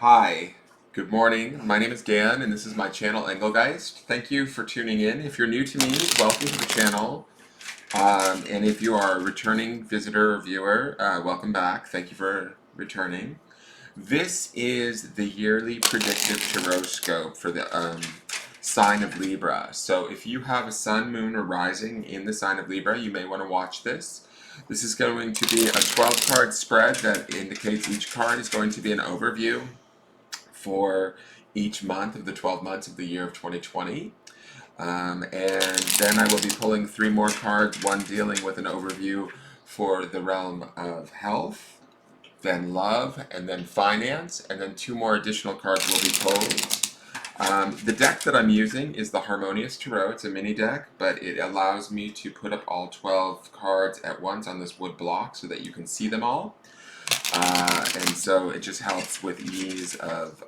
Hi, good morning. My name is Dan, and this is my channel Engelgeist. Thank you for tuning in. If you're new to me, welcome to the channel. And if you are a returning visitor or viewer, welcome back. Thank you for returning. This is the yearly predictive tarotoscope for the sign of Libra. So if you have a sun, moon, or rising in the sign of Libra, you may want to watch this. This is going to be a 12-card spread that indicates each card is going to be an overview for each month of the 12 months of the year of 2020. And then I will be pulling 3 more cards, one dealing with an overview for the realm of health, then love, and then finance, and then 2 more additional cards will be pulled. The deck that I'm using is the Harmonious Tarot. It's a mini deck, but it allows me to put up all 12 cards at once on this wood block so that you can see them all. And so it just helps with ease of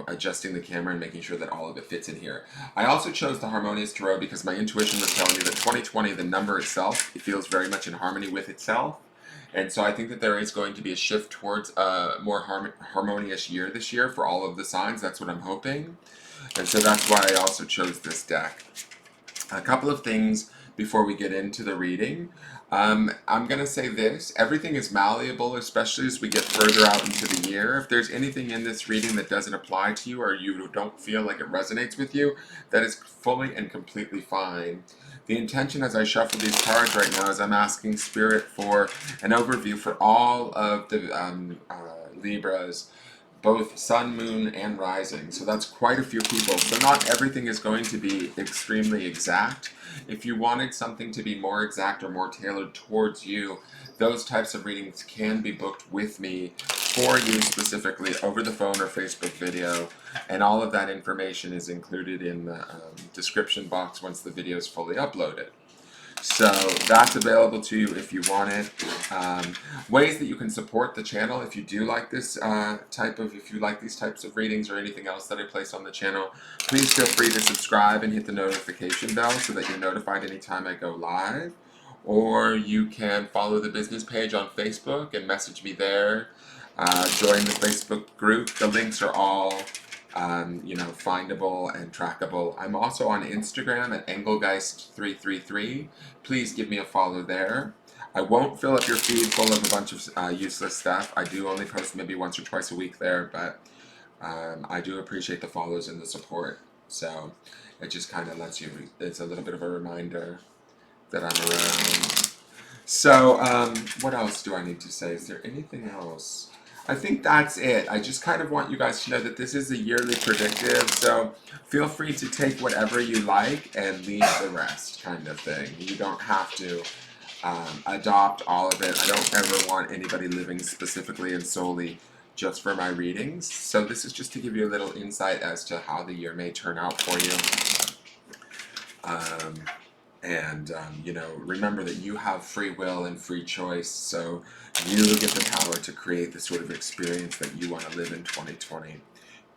adjusting the camera and making sure that all of it fits in here. I also chose the Harmonious Tarot because my intuition was telling me that 2020, the number itself, it feels very much in harmony with itself. And so I think that there is going to be a shift towards a more harmonious year this year for all of the signs. That's what I'm hoping. And so that's why I also chose this deck. A couple of things before we get into the reading. I'm going to say this. Everything is malleable, especially as we get further out into the year. If there's anything in this reading that doesn't apply to you or you don't feel like it resonates with you, that is fully and completely fine. The intention as I shuffle these cards right now is I'm asking Spirit for an overview for all of the Libras, both sun, moon, and rising. So that's quite a few people. So not everything is going to be extremely exact. If you wanted something to be more exact or more tailored towards you, those types of readings can be booked with me for you specifically over the phone or Facebook video. And all of that information is included in the description box once the video is fully uploaded. So that's available to you if you want it. Ways that you can support the channel if you do like this if you like these types of readings or anything else that I place on the channel, please feel free to subscribe and hit the notification bell so that you're notified anytime I go live. Or you can follow the business page on Facebook and message me there. Join the Facebook group. The links are all findable and trackable. I'm also on Instagram at Engelgeist333. Please give me a follow there. I won't fill up your feed full of a bunch of useless stuff. I do only post maybe once or twice a week there, but I do appreciate the follows and the support. So it just kind of lets you, it's a little bit of a reminder that I'm around. So what else do I need to say? Is there anything else? I think that's it. I just kind of want you guys to know that this is a yearly predictive, so feel free to take whatever you like and leave the rest, kind of thing. You don't have to adopt all of it. I don't ever want anybody living specifically and solely just for my readings. So this is just to give you a little insight as to how the year may turn out for you. Remember that you have free will and free choice, so you get the power to create the sort of experience that you want to live in 2020.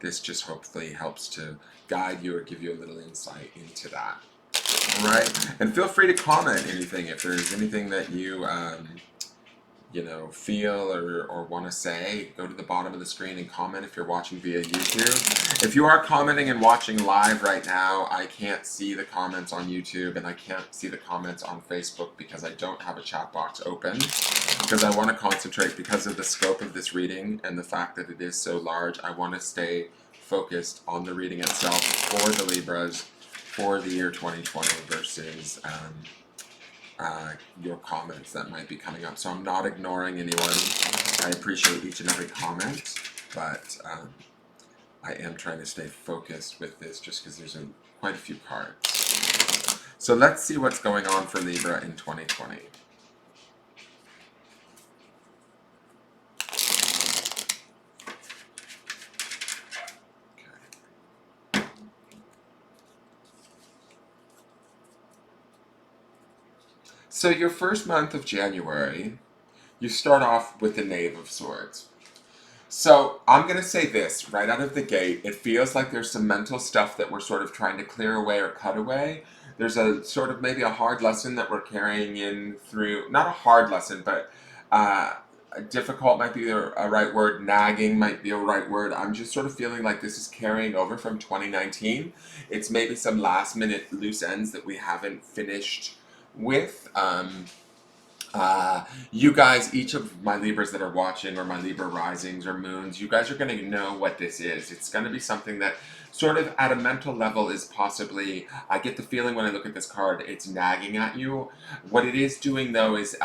This just hopefully helps to guide you or give you a little insight into that. All right, and feel free to comment anything if there's anything that you feel or want to say. Go to the bottom of the screen and comment if you're watching via YouTube. If you are commenting and watching live right now, I can't see the comments on YouTube and I can't see the comments on Facebook because I don't have a chat box open, because I want to concentrate because of the scope of this reading and the fact that it is so large. I want to stay focused on the reading itself for the Libras for the year 2020 versus your comments that might be coming up. So I'm not ignoring anyone. I appreciate each and every comment, but I am trying to stay focused with this just because there's quite a few cards. So let's see what's going on for Libra in 2020. So your first month of January, you start off with the Knave of Swords. So I'm going to say this right out of the gate. It feels like there's some mental stuff that we're sort of trying to clear away or cut away. There's a sort of maybe a hard lesson that we're carrying in through, not a hard lesson, but difficult might be a right word, nagging might be a right word. I'm just sort of feeling like this is carrying over from 2019. It's maybe some last minute loose ends that we haven't finished with. You guys, each of my Libras that are watching, or my Libra risings or moons, you guys are going to know what this is. It's going to be something that sort of at a mental level is possibly, I get the feeling when I look at this card, it's nagging at you. What it is doing though is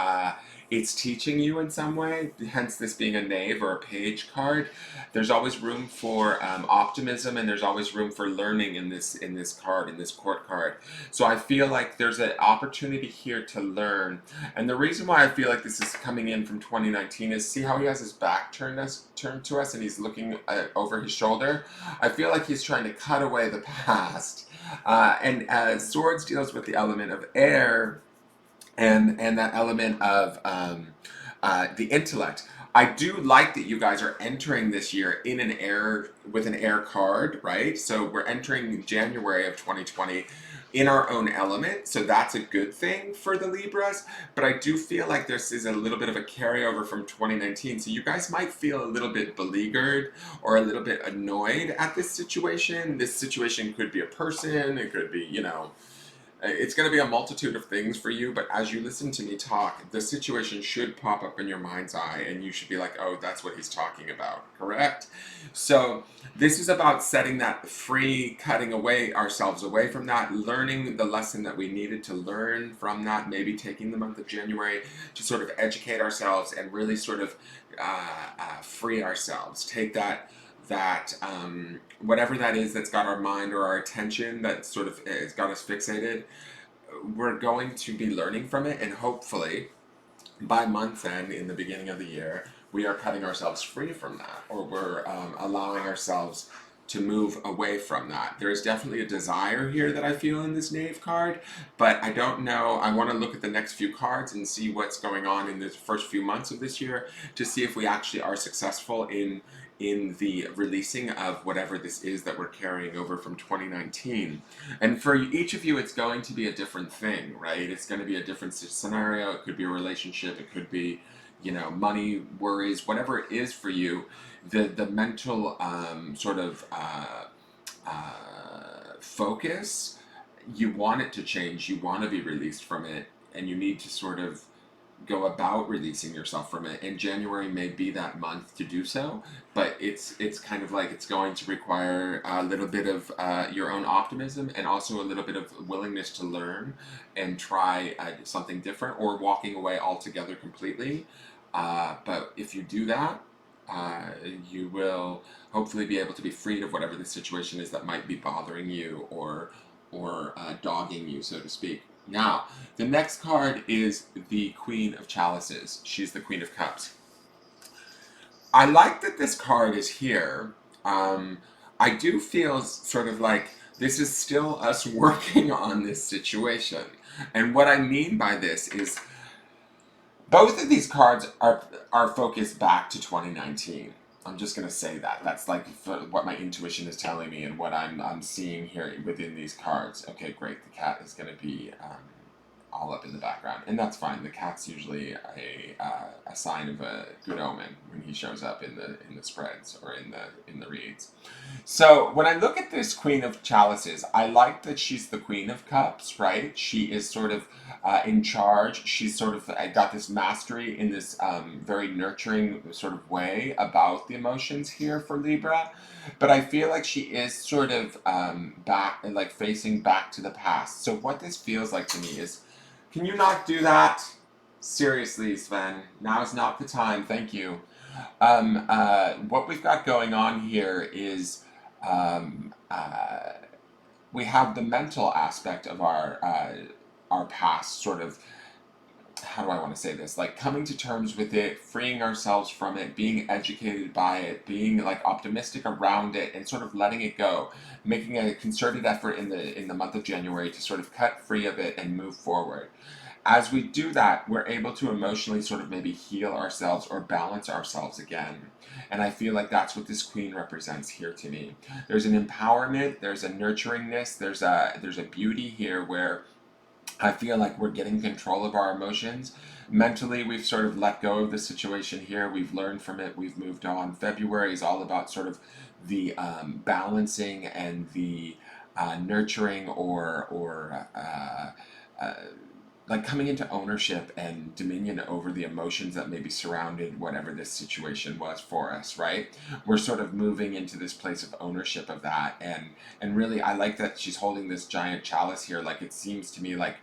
it's teaching you in some way, hence this being a knave or a page card. There's always room for optimism, and there's always room for learning in this card, in this court card. So I feel like there's an opportunity here to learn. And the reason why I feel like this is coming in from 2019 is, see how he has his back turned to us and he's looking over his shoulder? I feel like he's trying to cut away the past. And Swords deals with the element of air, and that element of the intellect. I do like that you guys are entering this year in an air, with an air card, right? So we're entering January of 2020 in our own element, so that's a good thing for the Libras. But I do feel like this is a little bit of a carryover from 2019, so you guys might feel a little bit beleaguered or a little bit annoyed at this situation. This situation could be a person, it could be, it's going to be a multitude of things for you, but as you listen to me talk, the situation should pop up in your mind's eye, and you should be like, oh, that's what he's talking about, correct? So this is about setting that free, cutting away ourselves away from that, learning the lesson that we needed to learn from that, maybe taking the month of January to sort of educate ourselves and really sort of free ourselves. Take that whatever that is that's got our mind or our attention, that sort of has got us fixated, we're going to be learning from it, and hopefully by month end, in the beginning of the year, we are cutting ourselves free from that, or we're allowing ourselves to move away from that. There is definitely a desire here that I feel in this Knave card, but I don't know. I want to look at the next few cards and see what's going on in the first few months of this year to see if we actually are successful in the releasing of whatever this is that we're carrying over from 2019. And for each of you, it's going to be a different thing, right? It's going to be a different scenario. It could be a relationship. It could be, money, worries, whatever it is for you. The mental sort of focus, you want it to change. You want to be released from it, and you need to sort of go about releasing yourself from it, and January may be that month to do so, but it's kind of like it's going to require a little bit of your own optimism, and also a little bit of willingness to learn and try something different, or walking away altogether completely. But if you do that, you will hopefully be able to be freed of whatever the situation is that might be bothering you or dogging you, so to speak. Now, the next card is the Queen of Chalices. She's the Queen of Cups. I like that this card is here. I do feel sort of like this is still us working on this situation. And what I mean by this is both of these cards are focused back to 2019. I'm just going to say that. That's like what my intuition is telling me, and what I'm seeing here within these cards. Okay, great. The cat is going to be all up in the background, and that's fine. The cat's usually a sign of a good omen when he shows up in the spreads or in the reads. So when I look at this Queen of Chalices, I like that she's the Queen of Cups, right? She is sort of in charge. She's sort of got this mastery in this very nurturing sort of way about the emotions here for Libra. But I feel like she is sort of back, like facing back to the past. So what this feels like to me is, can you not do that? Seriously, Sven, now is not the time. Thank you. What we've got going on here is we have the mental aspect of our past, sort of, how do I want to say this? Like coming to terms with it, freeing ourselves from it, being educated by it, being like optimistic around it, and sort of letting it go, making a concerted effort in the month of January to sort of cut free of it and move forward. As we do that, we're able to emotionally sort of maybe heal ourselves or balance ourselves again. And I feel like that's what this queen represents here to me. There's an empowerment, there's a nurturingness, there's a beauty here where I feel like we're getting control of our emotions. Mentally, we've sort of let go of the situation here. We've learned from it. We've moved on. February is all about sort of the balancing and the nurturing or like coming into ownership and dominion over the emotions that maybe surrounded whatever this situation was for us, right? We're sort of moving into this place of ownership of that, and really I like that she's holding this giant chalice here. Like, it seems to me like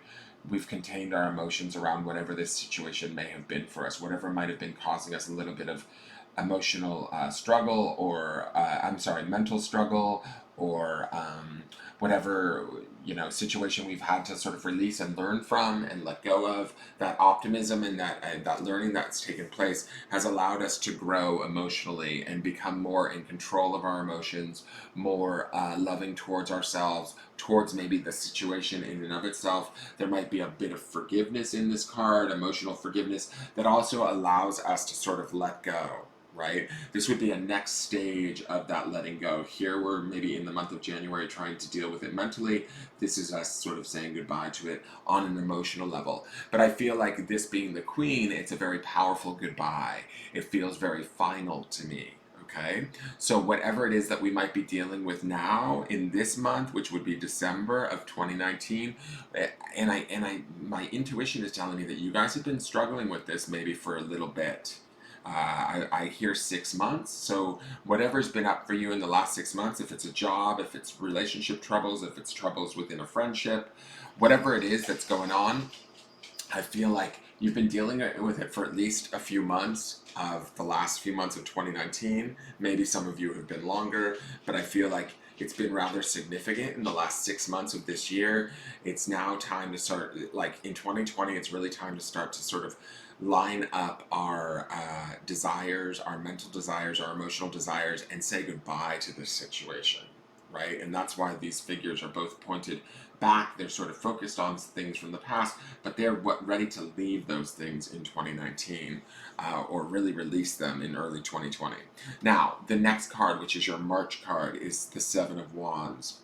we've contained our emotions around whatever this situation may have been for us, whatever might have been causing us a little bit of emotional struggle, or I'm sorry, mental struggle, or whatever, you know, situation we've had to sort of release and learn from and let go of. That optimism and that learning that's taken place has allowed us to grow emotionally and become more in control of our emotions, more loving towards ourselves, towards maybe the situation in and of itself. There might be a bit of forgiveness in this card, emotional forgiveness, that also allows us to sort of let go, right? This would be a next stage of that letting go. Here we're maybe in the month of January trying to deal with it mentally. This is us sort of saying goodbye to it on an emotional level. But I feel like this being the Queen, it's a very powerful goodbye. It feels very final to me. Okay, so whatever it is that we might be dealing with now in this month, which would be December of 2019, my intuition is telling me that you guys have been struggling with this maybe for a little bit. I hear 6 months. So whatever's been up for you in the last 6 months, if it's a job, if it's relationship troubles, if it's troubles within a friendship, whatever it is that's going on, I feel like you've been dealing with it for at least a few months of the last few months of 2019. Maybe some of you have been longer, but I feel like it's been rather significant in the last 6 months of this year. It's now time to start, like in 2020, it's really time to start to sort of line up our desires, our mental desires, our emotional desires, and say goodbye to this situation, right? And that's why these figures are both pointed back. They're sort of focused on things from the past, but they're ready to leave those things in 2019, or really release them in early 2020. Now, the next card, which is your March card, is the Seven of Wands.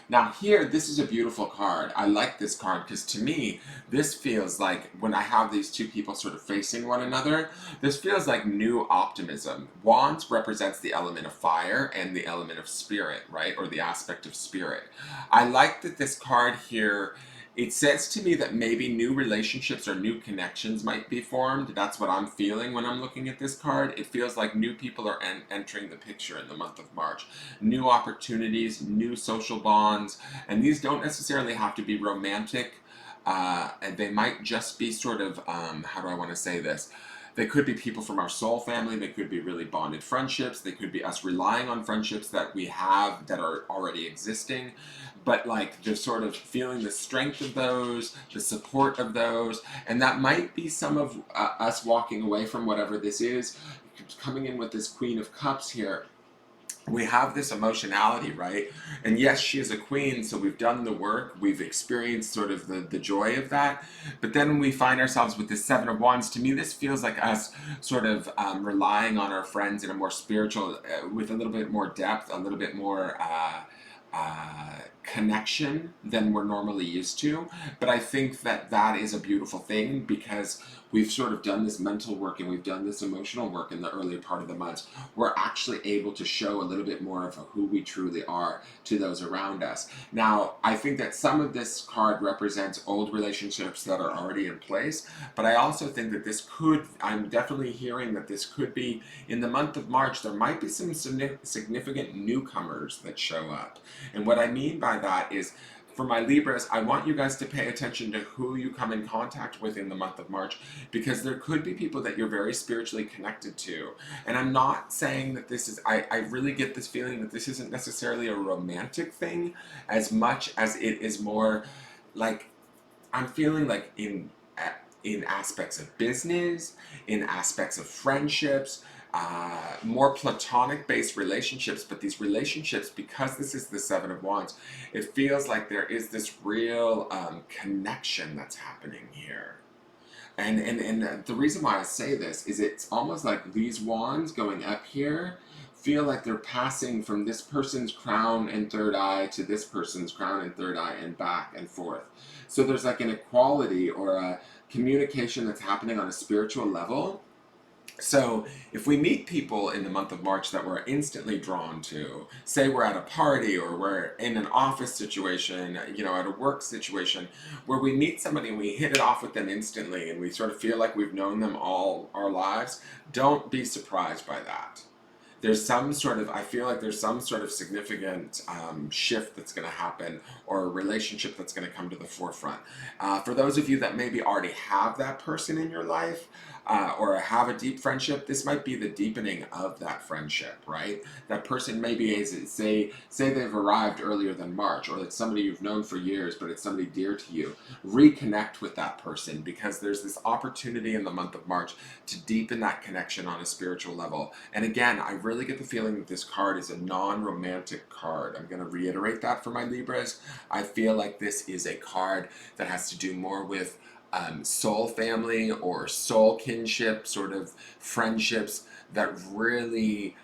Now here, this is a beautiful card. I like this card because to me, this feels like when I have these two people sort of facing one another, this feels like new optimism. Wands represents the element of fire and the element of spirit, right? Or the aspect of spirit. I like that this card here, it says to me that maybe new relationships or new connections might be formed. That's what I'm feeling when I'm looking at this card. It feels like new people are entering the picture in the month of March. New opportunities, new social bonds, and these don't necessarily have to be romantic. And they might just be sort of, how do I want to say this? They could be people from our soul family. They could be really bonded friendships. They could be us relying on friendships that we have that are already existing. But like just sort of feeling the strength of those, the support of those, and that might be some of us walking away from whatever this is. Coming in with this Queen of Cups here, we have this emotionality, right? And yes, she is a queen, so we've done the work, we've experienced sort of the joy of that. But then when we find ourselves with this Seven of Wands, to me, this feels like us sort of relying on our friends in a more spiritual, with a little bit more depth, a little bit more connection than we're normally used to. But I think that that is a beautiful thing because we've sort of done this mental work and we've done this emotional work in the earlier part of the month. We're actually able to show a little bit more of who we truly are to those around us. Now, I think that some of this card represents old relationships that are already in place, but I also think that this could, I'm definitely hearing that this could be, in the month of March, there might be some significant newcomers that show up. And what I mean by that is, for my Libras, I want you guys to pay attention to who you come in contact with in the month of March, because there could be people that you're very spiritually connected to. And I'm not saying that this is, I really get this feeling that this isn't necessarily a romantic thing as much as it is more like, I'm feeling like in aspects of business, in aspects of friendships, more platonic based relationships, but these relationships, because this is the Seven of Wands, it feels like there is this real connection that's happening here. And the reason why I say this is it's almost like these wands going up here feel like they're passing from this person's crown and third eye to this person's crown and third eye and back and forth. So there's like an equality or a communication that's happening on a spiritual level. So if we meet people in the month of March that we're instantly drawn to, say we're at a party or we're in an office situation, at a work situation, where we meet somebody and we hit it off with them instantly and we sort of feel like we've known them all our lives, don't be surprised by that. I feel like there's some sort of significant shift that's going to happen, or a relationship that's going to come to the forefront. For those of you that maybe already have that person in your life, or have a deep friendship, this might be the deepening of that friendship, right? That person maybe is, say they've arrived earlier than March, or it's somebody you've known for years, but it's somebody dear to you. Reconnect with that person, because there's this opportunity in the month of March to deepen that connection on a spiritual level. And again, I really get the feeling that this card is a non-romantic card. I'm going to reiterate that for my Libras. I feel like this is a card that has to do more with soul family or soul kinship, sort of friendships that really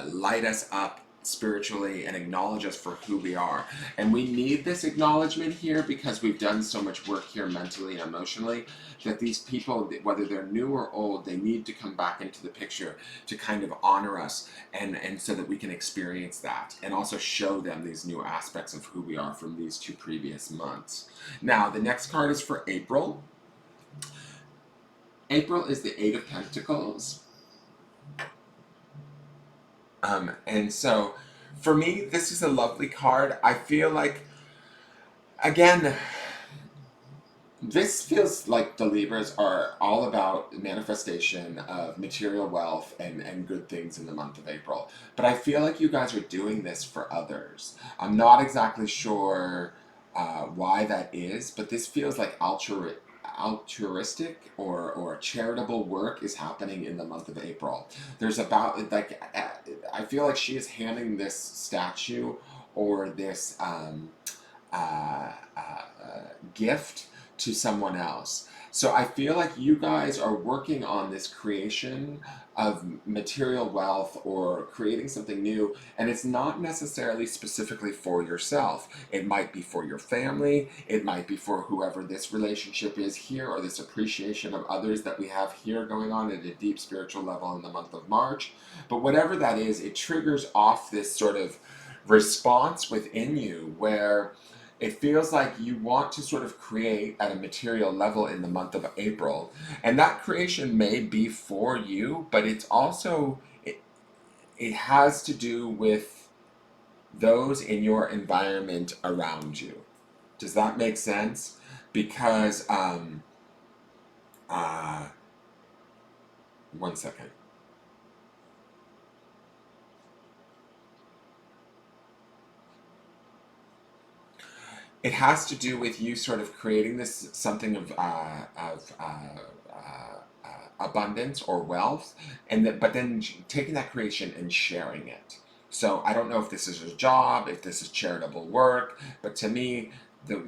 light us up spiritually and acknowledge us for who we are. And we need this acknowledgement here because we've done so much work here mentally and emotionally, that these people, whether they're new or old, they need to come back into the picture to kind of honor us, and so that we can experience that and also show them these new aspects of who we are from these 2 previous months. Now, the next card is for April. April is the 8 of Pentacles. And so, for me, this is a lovely card. I feel like, again, this feels like the Libras are all about manifestation of material wealth and good things in the month of April. But I feel like you guys are doing this for others. I'm not exactly sure why that is, but this feels like altruistic or charitable work is happening in the month of April. There's about, like, I feel like she is handing this statue or this gift to someone else. So I feel like you guys are working on this creation of material wealth or creating something new, and it's not necessarily specifically for yourself. It might be for your family, it might be for whoever this relationship is here, or this appreciation of others that we have here going on at a deep spiritual level in the month of March. But whatever that is, it triggers off this sort of response within you where it feels like you want to sort of create at a material level in the month of April. And that creation may be for you, but it's also, it has to do with those in your environment around you. Does that make sense? Because, one second. It has to do with you sort of creating this something of abundance or wealth, but then taking that creation and sharing it. So I don't know if this is a job, if this is charitable work, but to me,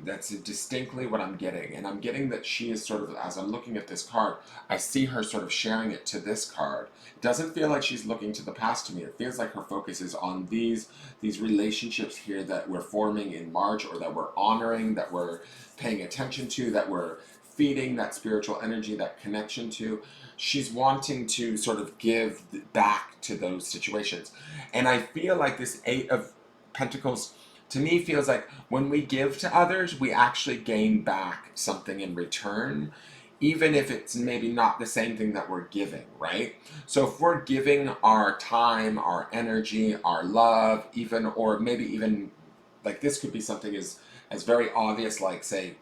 that's distinctly what I'm getting. And I'm getting that she is sort of, as I'm looking at this card, I see her sort of sharing it to this card. It doesn't feel like she's looking to the past to me. It feels like her focus is on these relationships here that we're forming in March, or that we're honoring, that we're paying attention to, that we're feeding that spiritual energy, that connection to. She's wanting to sort of give back to those situations. And I feel like this 8 of Pentacles, to me, feels like when we give to others, we actually gain back something in return, even if it's maybe not the same thing that we're giving, right? So if we're giving our time, our energy, our love, even, or maybe even, like, this could be something as very obvious, like say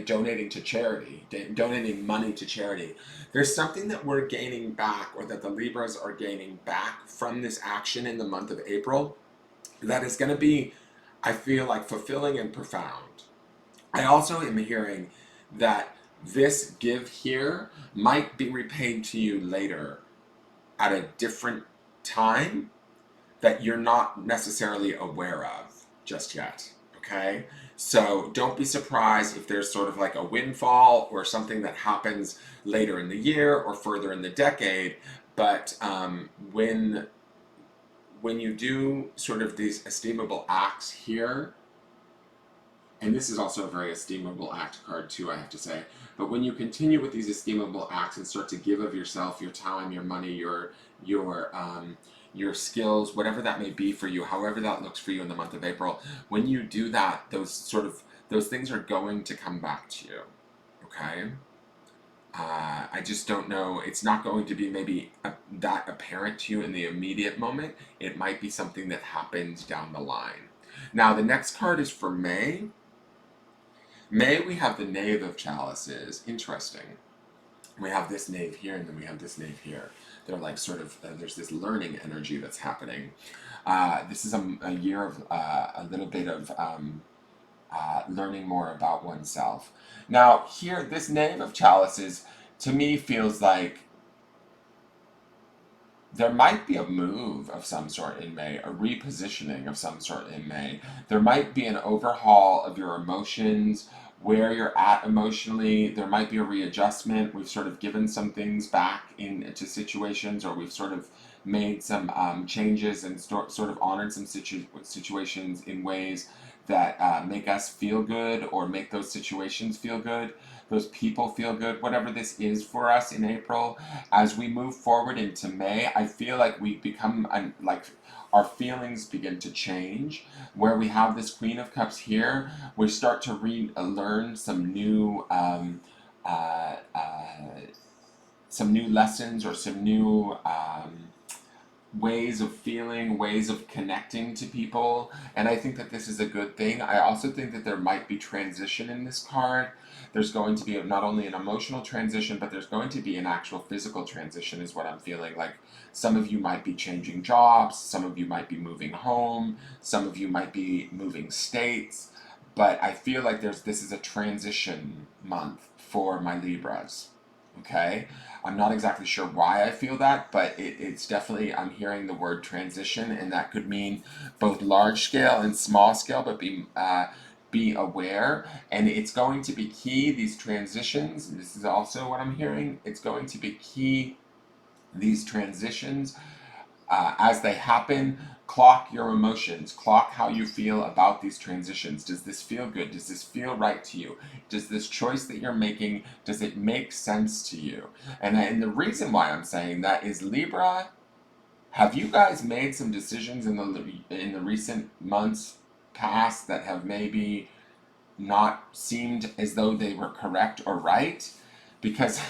donating to charity, donating money to charity. There's something that we're gaining back, or that the Libras are gaining back from this action in the month of April, that is going to be, I feel like, fulfilling and profound. I also am hearing that this give here might be repaid to you later at a different time that you're not necessarily aware of just yet, okay? So don't be surprised if there's sort of like a windfall or something that happens later in the year or further in the decade, but when when you do sort of these esteemable acts here, and this is also a very esteemable act card too, I have to say, but when you continue with these esteemable acts and start to give of yourself, your time, your money, your skills, whatever that may be for you, however that looks for you in the month of April, when you do that, those things are going to come back to you. Okay? I just don't know. It's not going to be maybe that apparent to you in the immediate moment. It might be something that happens down the line. Now, the next card is for May. May, we have the Knave of Chalices. Interesting. We have this knave here, and then we have this knave here. They're like sort of, there's this learning energy that's happening. This is a year of a little bit of learning more about oneself. Now, here, this Knave of Chalices, to me, feels like there might be a move of some sort in May, a repositioning of some sort in May. There might be an overhaul of your emotions, where you're at emotionally. There might be a readjustment. We've sort of given some things back into situations, or we've sort of made some changes and sort of honored some situations in ways that make us feel good or make those situations feel good, those people feel good, whatever this is for us in April. As we move forward into May, I feel like we become, like, our feelings begin to change. Where we have this Queen of Cups here, we start to learn some new lessons, or some new ways of feeling, ways of connecting to people, and I think that this is a good thing. I also think that there might be transition in this card. There's going to be not only an emotional transition, but there's going to be an actual physical transition, is what I'm feeling. Like, some of you might be changing jobs, some of you might be moving home, some of you might be moving states, but I feel like this is a transition month for my Libras. Okay? I'm not exactly sure why I feel that, but it's definitely, I'm hearing the word transition, and that could mean both large scale and small scale, but be aware. And it's going to be key, these transitions, this is also what I'm hearing, it's going to be key, these transitions, as they happen. Clock your emotions, clock how you feel about these transitions. Does this feel good? Does this feel right to you? Does this choice that you're making, does it make sense to you? And the reason why I'm saying that is, Libra, have you guys made some decisions in the recent months past that have maybe not seemed as though they were correct or right? Because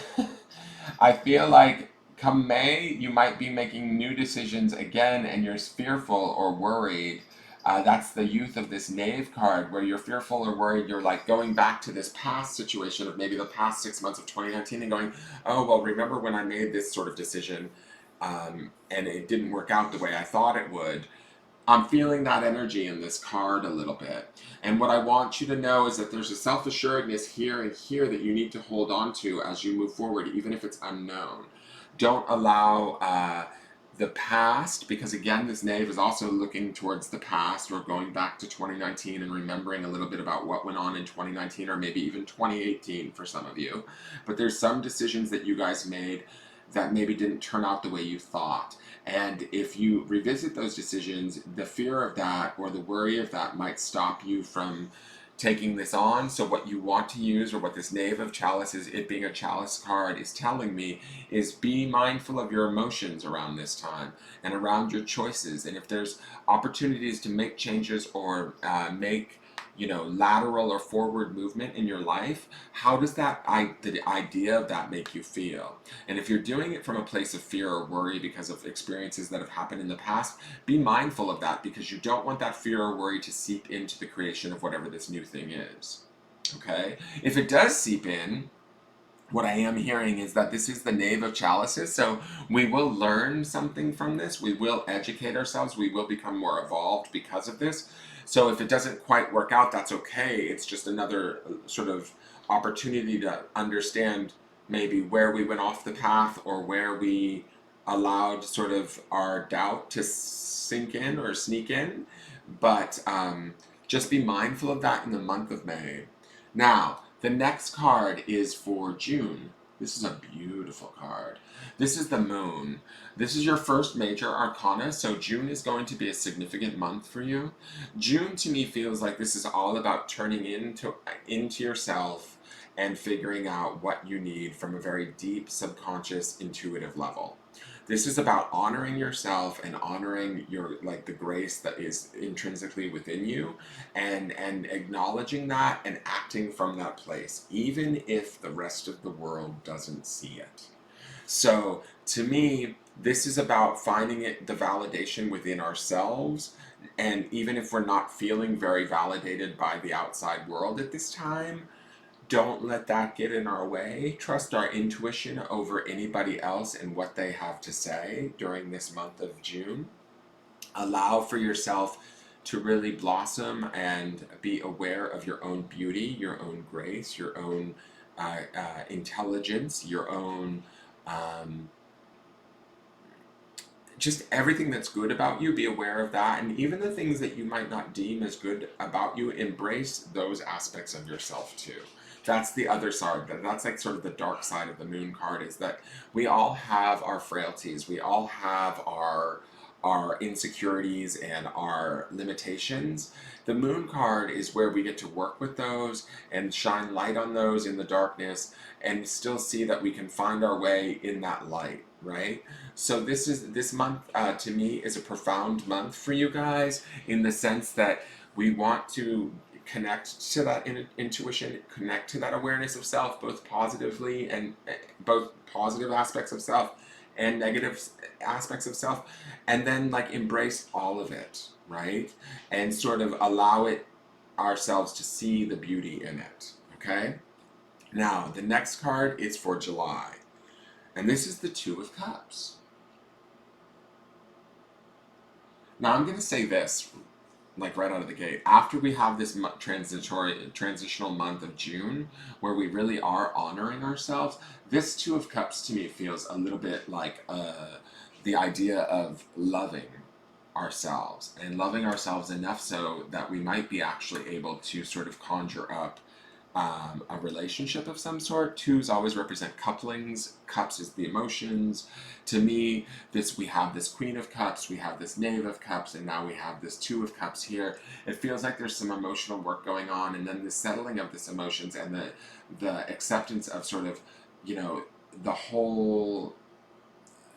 I feel like come May, you might be making new decisions again, and you're fearful or worried. That's the youth of this Knave card, where you're fearful or worried. You're like going back to this past situation of maybe the past 6 months of 2019 and going, oh, well, remember when I made this sort of decision, and it didn't work out the way I thought it would. I'm feeling that energy in this card a little bit. And what I want you to know is that there's a self-assuredness here and here that you need to hold on to as you move forward, even if it's unknown. Don't allow the past, because again, this Knave is also looking towards the past, or going back to 2019 and remembering a little bit about what went on in 2019, or maybe even 2018 for some of you. But there's some decisions that you guys made that maybe didn't turn out the way you thought. And if you revisit those decisions, the fear of that or the worry of that might stop you from taking this on. So what you want to use, or what this Knave of Chalices, it being a chalice card, is telling me, is be mindful of your emotions around this time and around your choices. And if there's opportunities to make changes, or make lateral or forward movement in your life, how does the idea of that make you feel? And if you're doing it from a place of fear or worry because of experiences that have happened in the past, be mindful of that, because you don't want that fear or worry to seep into the creation of whatever this new thing is. Okay? If it does seep in, what I am hearing is that this is the Knave of Chalices, so we will learn something from this, we will educate ourselves, we will become more evolved because of this. So if it doesn't quite work out, that's okay. It's just another sort of opportunity to understand maybe where we went off the path, or where we allowed sort of our doubt to sink in or sneak in. But just be mindful of that in the month of May. Now, the next card is for June. This is a beautiful card. This is the moon. This is your first major arcana, so June is going to be a significant month for you. June to me feels like this is all about turning into yourself and figuring out what you need from a very deep, subconscious, intuitive level. This is about honoring yourself and honoring your like the grace that is intrinsically within you and acknowledging that and acting from that place, even if the rest of the world doesn't see it. So to me, this is about finding the validation within ourselves. And even if we're not feeling very validated by the outside world at this time, don't let that get in our way. Trust our intuition over anybody else and what they have to say during this month of June. Allow for yourself to really blossom and be aware of your own beauty, your own grace, your own intelligence, your own just everything that's good about you. Be aware of that, and even the things that you might not deem as good about you, embrace those aspects of yourself too. That's the other side. That's like sort of the dark side of the moon card, is that we all have our frailties. We all have our insecurities and our limitations. The moon card is where we get to work with those and shine light on those in the darkness and still see that we can find our way in that light, right? So this month to me is a profound month for you guys, in the sense that we want to connect to that intuition, connect to that awareness of self, both positively and both positive aspects of self and negative aspects of self, and then like embrace all of it, right? And sort of allow it ourselves to see the beauty in it, okay? Now, the next card is for July, and this is the Two of Cups. Now, I'm going to say this, like right out of the gate. After we have this transitional month of June, where we really are honoring ourselves, this Two of Cups to me feels a little bit like the idea of loving ourselves, and loving ourselves enough so that we might be actually able to sort of conjure up a relationship of some sort. Twos always represent couplings. Cups is the emotions. To me, we have this Queen of Cups, we have this Knave of Cups, and now we have this Two of Cups here. It feels like there's some emotional work going on, and then the settling of this emotions and the acceptance of sort of, you know, the whole,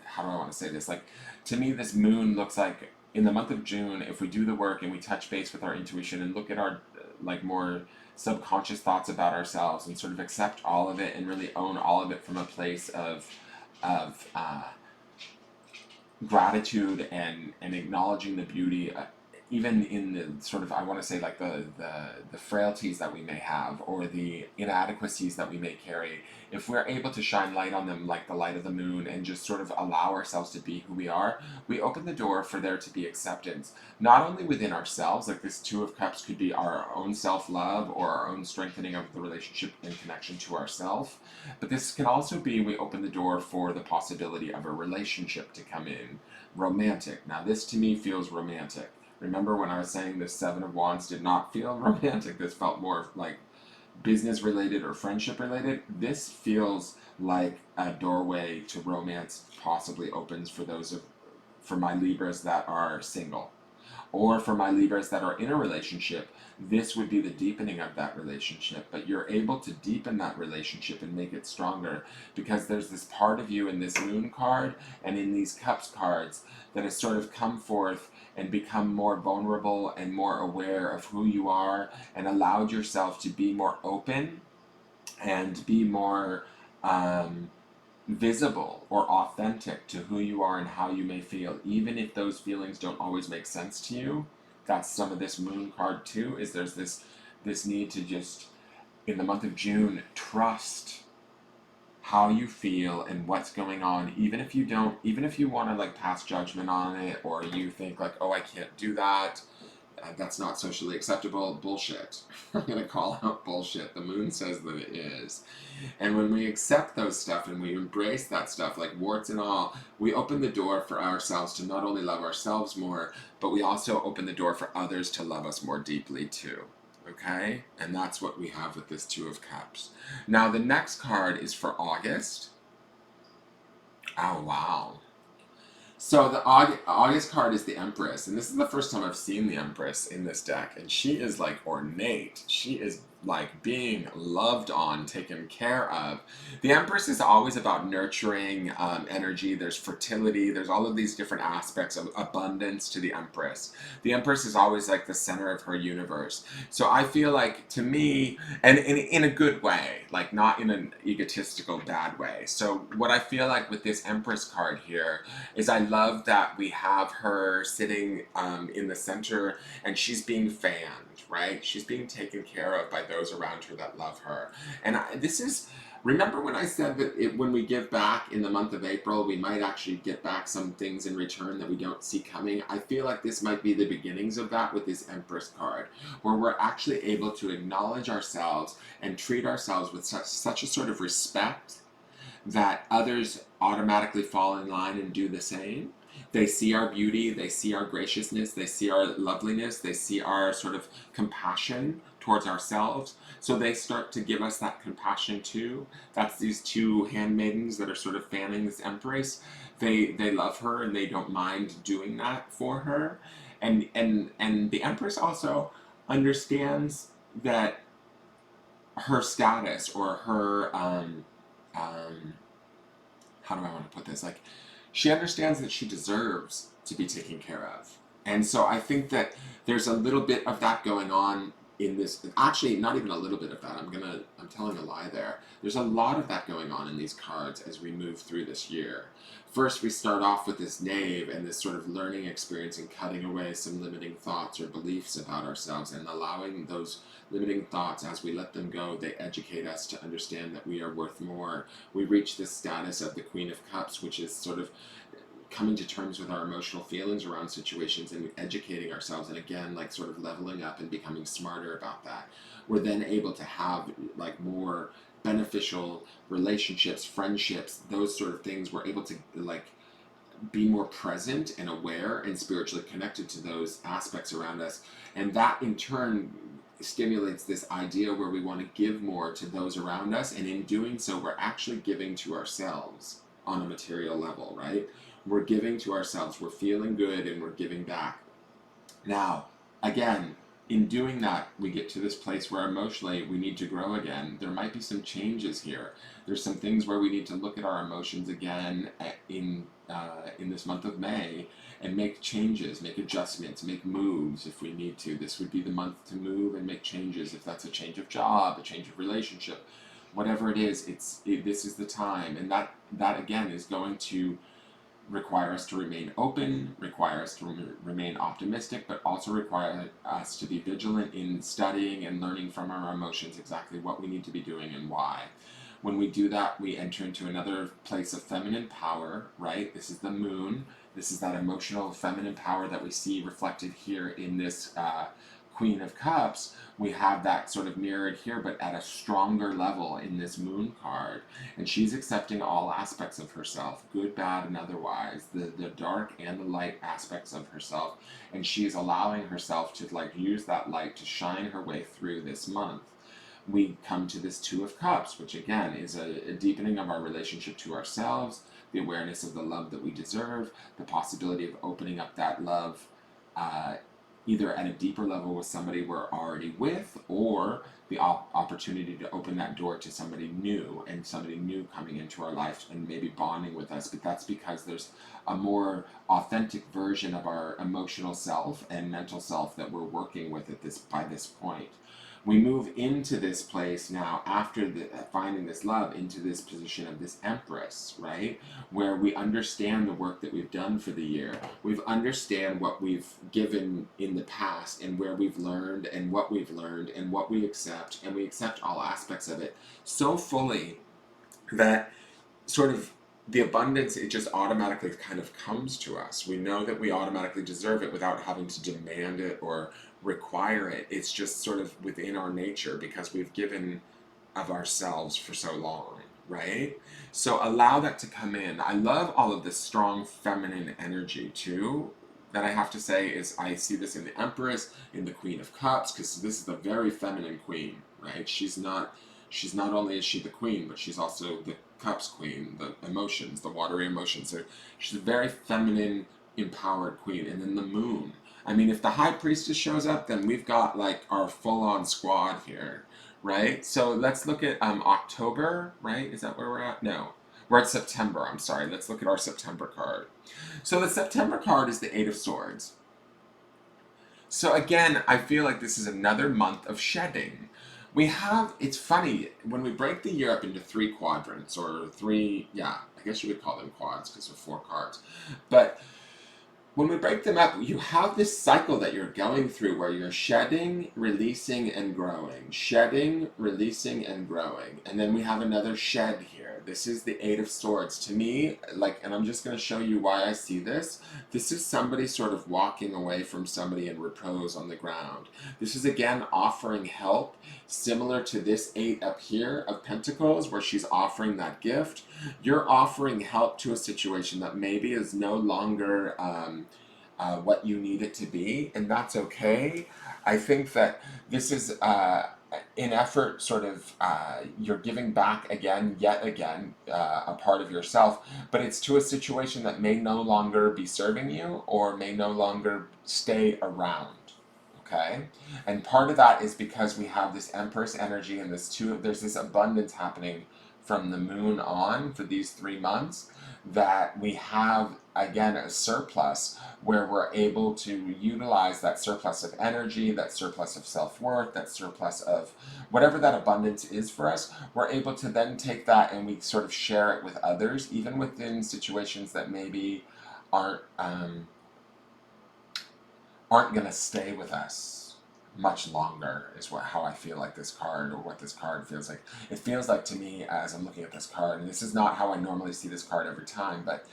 how do I want to say this? Like, to me, this moon looks like in the month of June, if we do the work and we touch base with our intuition and look at our like more subconscious thoughts about ourselves and sort of accept all of it and really own all of it from a place of gratitude and acknowledging the beauty, even in the sort of, I want to say like the frailties that we may have or the inadequacies that we may carry. If we're able to shine light on them like the light of the moon and just sort of allow ourselves to be who we are, we open the door for there to be acceptance, not only within ourselves, like this Two of Cups could be our own self-love or our own strengthening of the relationship and connection to ourself, but this can also be, we open the door for the possibility of a relationship to come in, romantic. Now this to me feels romantic. Remember when I was saying this Seven of Wands did not feel romantic? This felt more like business related or friendship related. This feels like a doorway to romance possibly opens for my Libras that are single, or for my Libras that are in a relationship. This would be the deepening of that relationship, but you're able to deepen that relationship and make it stronger because there's this part of you in this moon card and in these cups cards that has sort of come forth and become more vulnerable and more aware of who you are and allowed yourself to be more open and be more visible or authentic to who you are and how you may feel, even if those feelings don't always make sense to you. That's some of this moon card too, is there's this need to just, in the month of June, trust how you feel and what's going on, even if you want to like pass judgment on it, or you think like, oh, I can't do that, that's not socially acceptable. Bullshit. I'm going to call out bullshit. The moon says that it is. And when we accept those stuff and we embrace that stuff, like warts and all, we open the door for ourselves to not only love ourselves more, but we also open the door for others to love us more deeply too. Okay? And that's what we have with this Two of Cups. Now, the next card is for August. Oh, wow. So the August card is the Empress, and this is the first time I've seen the Empress in this deck, and she is like ornate. She is like being loved on, taken care of. The Empress is always about nurturing energy. There's fertility. There's all of these different aspects of abundance to the Empress. The Empress is always like the center of her universe. So I feel like, to me, and in a good way, like not in an egotistical bad way. So what I feel like with this Empress card here is I love that we have her sitting in the center, and she's being fanned, right? She's being taken care of by those around her that love her. And this is, remember when I said that when we give back in the month of April, we might actually get back some things in return that we don't see coming? I feel like this might be the beginnings of that with this Empress card, where we're actually able to acknowledge ourselves and treat ourselves with such a sort of respect that others automatically fall in line and do the same. They see our beauty, they see our graciousness, they see our loveliness, they see our sort of compassion towards ourselves. So they start to give us that compassion too. That's these two handmaidens that are sort of fanning this Empress. They love her and they don't mind doing that for her. And the Empress also understands that her status, or her how do I want to put this? Like, she understands that she deserves to be taken care of. And so I think that there's a little bit of that going on in this. Actually, not even a little bit of that. I'm telling a lie there. There's a lot of that going on in these cards as we move through this year. First, we start off with this Knave and this sort of learning experience and cutting away some limiting thoughts or beliefs about ourselves, and allowing those limiting thoughts, as we let them go, they educate us to understand that we are worth more. We reach this status of the Queen of Cups, which is sort of coming to terms with our emotional feelings around situations and educating ourselves, and again, like sort of leveling up and becoming smarter about that. We're then able to have like more beneficial relationships, friendships, those sort of things. We're able to like be more present and aware and spiritually connected to those aspects around us, and that in turn stimulates this idea where we want to give more to those around us, and in doing so we're actually giving to ourselves on a material level, right? We're giving to ourselves, we're feeling good, and we're giving back. Now, again, in doing that, we get to this place where emotionally we need to grow again. There might be some changes here. There's some things where we need to look at our emotions again in this month of May, and make changes, make adjustments, make moves if we need to. This would be the month to move and make changes. If that's a change of job, a change of relationship, whatever it is, this is the time, and that again is going to require us to remain open, require us to remain optimistic, but also require us to be vigilant in studying and learning from our emotions exactly what we need to be doing and why. When we do that, we enter into another place of feminine power, right? This is the moon. This is that emotional feminine power that we see reflected here in this Queen of Cups. We have that sort of mirrored here, but at a stronger level in this moon card. And she's accepting all aspects of herself, good, bad, and otherwise, the dark and the light aspects of herself. And she's allowing herself to like use that light to shine her way through this month. We come to this Two of Cups, which again is a deepening of our relationship to ourselves, the awareness of the love that we deserve, the possibility of opening up that love either at a deeper level with somebody we're already with, or the opportunity to open that door to somebody new, and somebody new coming into our life and maybe bonding with us. But that's because there's a more authentic version of our emotional self and mental self that we're working with by this point. We move into this place now after finding this love, into this position of this Empress, right? Where we understand the work that we've done for the year. We understand what we've given in the past, and where we've learned, and what we've learned, and what we accept, and we accept all aspects of it so fully that sort of the abundance, it just automatically kind of comes to us. We know that we automatically deserve it without having to demand it or require it. It's just sort of within our nature because we've given of ourselves for so long, right? So allow that to come in. I love all of this strong feminine energy too, that I have to say is I see this in the Empress, in the Queen of Cups, because this is the very feminine queen, right? She's not only is she the queen, but she's also the Cups queen, the emotions, the watery emotions. So she's a very feminine, empowered queen. And then the Moon. I mean, if the High Priestess shows up, then we've got like our full-on squad here, right? So let's look at October, right? Is that where we're at? No. We're at September, I'm sorry. Let's look at our September card. So the September card is the Eight of Swords. So again, I feel like this is another month of shedding. It's funny, when we break the year up into three quadrants, or three, yeah, I guess you would call them quads because they're four cards. But when we break them up, you have this cycle that you're going through where you're shedding, releasing, and growing. Shedding, releasing, and growing. And then we have another shed here. This is the Eight of Swords. To me, like, and I'm just going to show you why I see this. This is somebody sort of walking away from somebody in repose on the ground. This is, again, offering help, similar to this Eight up here of Pentacles, where she's offering that gift. You're offering help to a situation that maybe is no longer what you need it to be, and that's okay. I think that this is in effort, sort of, you're giving back again, yet again, a part of yourself, but it's to a situation that may no longer be serving you or may no longer stay around. Okay, and part of that is because we have this Empress energy and there's this abundance happening from the Moon on for these 3 months, that we have again a surplus where we're able to utilize that surplus of energy, that surplus of self-worth, that surplus of whatever that abundance is for us. We're able to then take that and we sort of share it with others, even within situations that maybe aren't going to stay with us much longer, is how I feel like this card, or what this card feels like. It feels like to me, as I'm looking at this card, and this is not how I normally see this card every time, but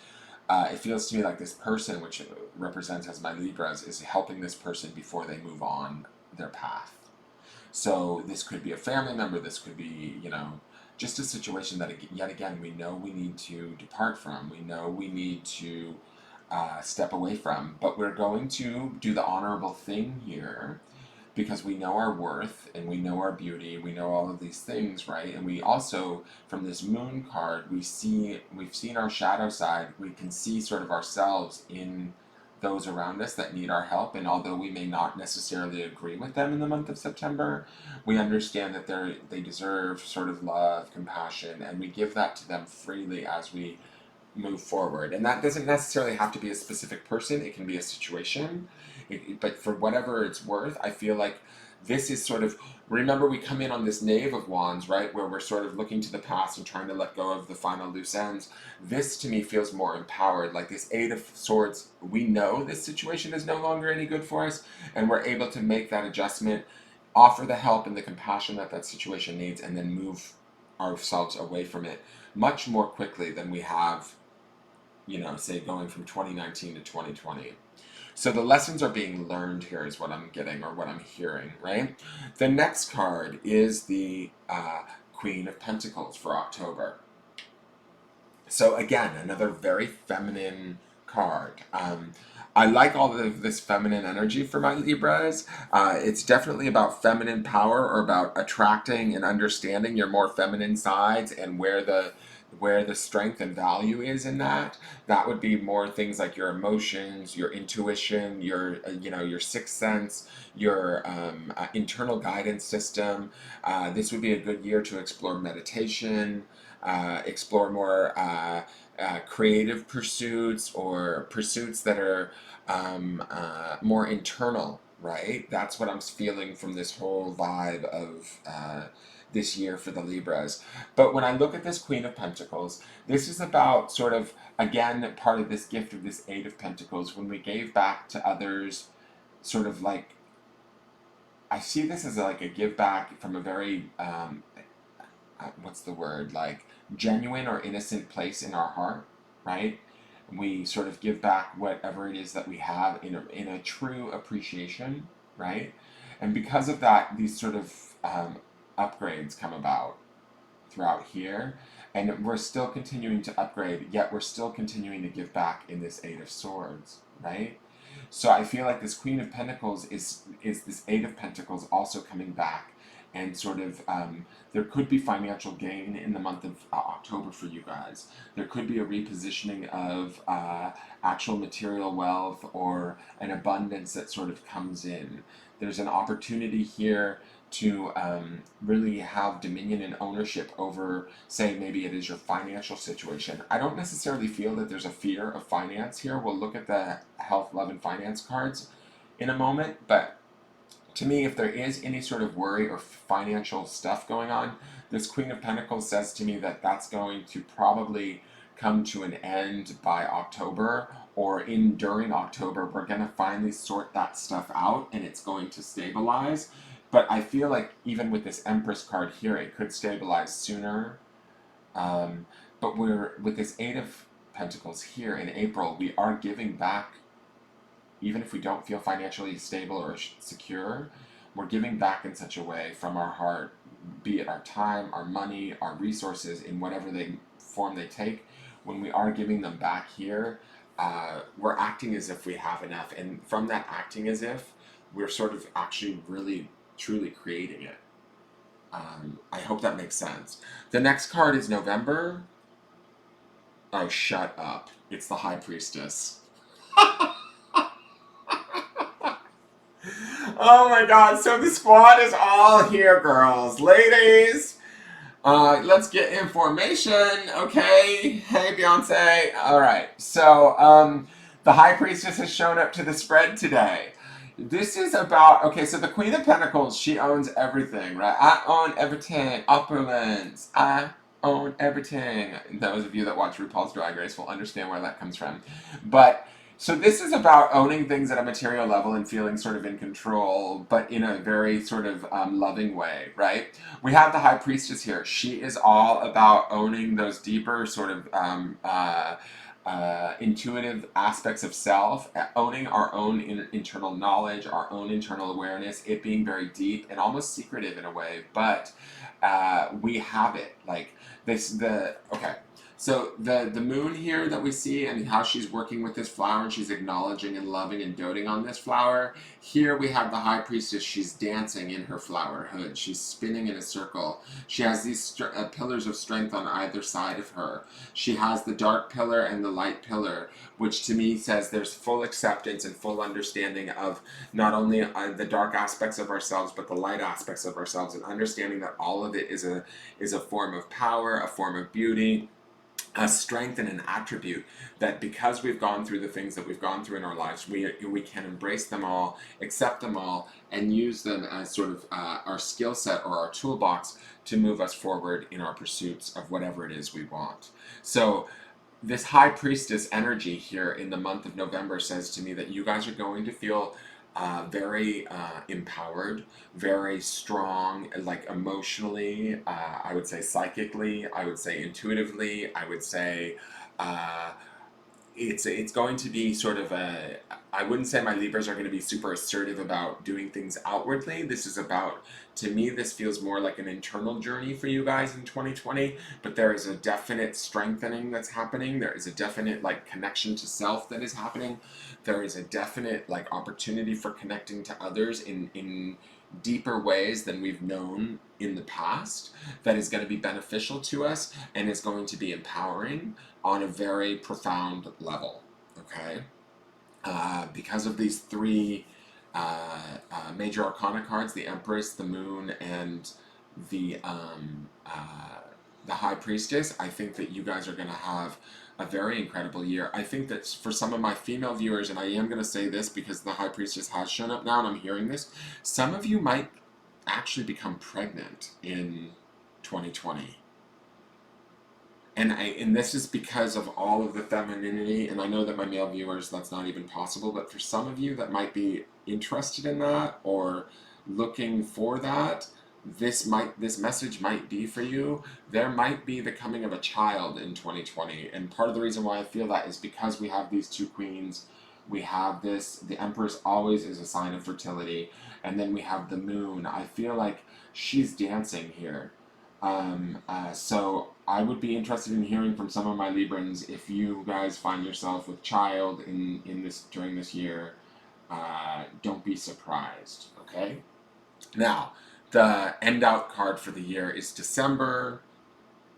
it feels to me like this person, which represents as my Libras, is helping this person before they move on their path. So this could be a family member, this could be, just a situation that, yet again, we know we need to depart from. We know we need to step away from, but we're going to do the honorable thing here because we know our worth and we know our beauty, we know all of these things, right? And we also, from this Moon card, we've seen our shadow side. We can see sort of ourselves in those around us that need our help, and although we may not necessarily agree with them in the month of September, we understand that they deserve sort of love, compassion, and we give that to them freely as we move forward. And that doesn't necessarily have to be a specific person, it can be a situation. But for whatever it's worth, I feel like this is sort of, remember we come in on this Knave of Wands, right, where we're sort of looking to the past and trying to let go of the final loose ends. This to me feels more empowered, like this Eight of Swords. We know this situation is no longer any good for us, and we're able to make that adjustment, offer the help and the compassion that that situation needs, and then move ourselves away from it much more quickly than we have, say going from 2019 to 2020. So the lessons are being learned here is what I'm getting, or what I'm hearing, right? The next card is the Queen of Pentacles for October. So again, another very feminine card. I like all of this feminine energy for my Libras. It's definitely about feminine power, or about attracting and understanding your more feminine sides, and where the strength and value is in that. That would be more things like your emotions, your intuition, your sixth sense, your internal guidance system. This would be a good year to explore meditation, explore more creative pursuits, or pursuits that are more internal, right? That's what I'm feeling from this whole vibe of this year for the Libras. But when I look at this Queen of Pentacles, this is about sort of, again, part of this gift of this Eight of Pentacles, when we gave back to others, sort of like, I see this as like a give back from a very, what's the word, like genuine or innocent place in our heart, right? We sort of give back whatever it is that we have in a true appreciation, right? And because of that, these sort of upgrades come about throughout here, and we're still continuing to upgrade, yet we're still continuing to give back in this Eight of Swords, right? So I feel like this Queen of Pentacles is this Eight of Pentacles also coming back, and sort of there could be financial gain in the month of October for you guys. There could be a repositioning of actual material wealth or an abundance that sort of comes in. There's an opportunity here to really have dominion and ownership over, say, maybe it is your financial situation. I don't necessarily feel that there's a fear of finance here. We'll look at the health, love, and finance cards in a moment, but to me, if there is any sort of worry or financial stuff going on, this Queen of Pentacles says to me that that's going to probably come to an end by October, or during October. We're going to finally sort that stuff out and it's going to stabilize. But I feel like even with this Empress card here, it could stabilize sooner. But with this Eight of Pentacles here in April, we are giving back. Even if we don't feel financially stable or secure, we're giving back in such a way from our heart, be it our time, our money, our resources, in whatever form they take. When we are giving them back here, we're acting as if we have enough. And from that acting as if, we're sort of actually really, truly creating it. I hope that makes sense. The next card is November. Oh, shut up. It's the High Priestess. Oh my god, so the squad is all here, girls. Ladies, let's get information, okay? Hey, Beyonce. Alright, so the High Priestess has shown up to the spread today. This is about, okay, so the Queen of Pentacles, she owns everything, right? I own everything, opulence. I own everything. Those of you that watch RuPaul's Drag Race will understand where that comes from. But so this is about owning things at a material level and feeling sort of in control, but in a very sort of loving way, right? We have the High Priestess here. She is all about owning those deeper sort of intuitive aspects of self, owning our own internal knowledge, our own internal awareness, it being very deep and almost secretive in a way, but we have it. Like this, okay. So the moon here that we see and how she's working with this flower and she's acknowledging and loving and doting on this flower. Here we have the High Priestess. She's dancing in her flowerhood. She's spinning in a circle. She has these pillars of strength on either side of her. She has the dark pillar and the light pillar, which to me says there's full acceptance and full understanding of not only the dark aspects of ourselves, but the light aspects of ourselves, and understanding that all of it is a form of power, a form of beauty, a strength and an attribute that because we've gone through the things that we've gone through in our lives, we can embrace them all, accept them all, and use them as sort of our skill set or our toolbox to move us forward in our pursuits of whatever it is we want. So this High Priestess energy here in the month of November says to me that you guys are going to feel very empowered, very strong, like emotionally, I would say psychically, I would say intuitively, I would say it's going to be sort of I wouldn't say my Libras are going to be super assertive about doing things outwardly. This is about, to me, this feels more like an internal journey for you guys in 2020, but there is a definite strengthening that's happening. There is a definite like connection to self that is happening. There is a definite like opportunity for connecting to others in deeper ways than we've known in the past, that is going to be beneficial to us and is going to be empowering on a very profound level, okay? Because of these three major arcana cards, the Empress, the Moon, and the High Priestess, I think that you guys are going to have a very incredible year. I think that for some of my female viewers, and I am going to say this because the High Priestess has shown up now and I'm hearing this, some of you might actually become pregnant in 2020. And this is because of all of the femininity, and I know that my male viewers, that's not even possible, but for some of you that might be interested in that or looking for that, this message might be for you. There might be the coming of a child in 2020, and part of the reason why I feel that is because we have these two queens. We have this, the Empress always is a sign of fertility, and then we have the Moon. I feel like she's dancing here. So I would be interested in hearing from some of my Librans if you guys find yourself with child in this during this year. Don't be surprised. Okay. Now, the end out card for the year is December,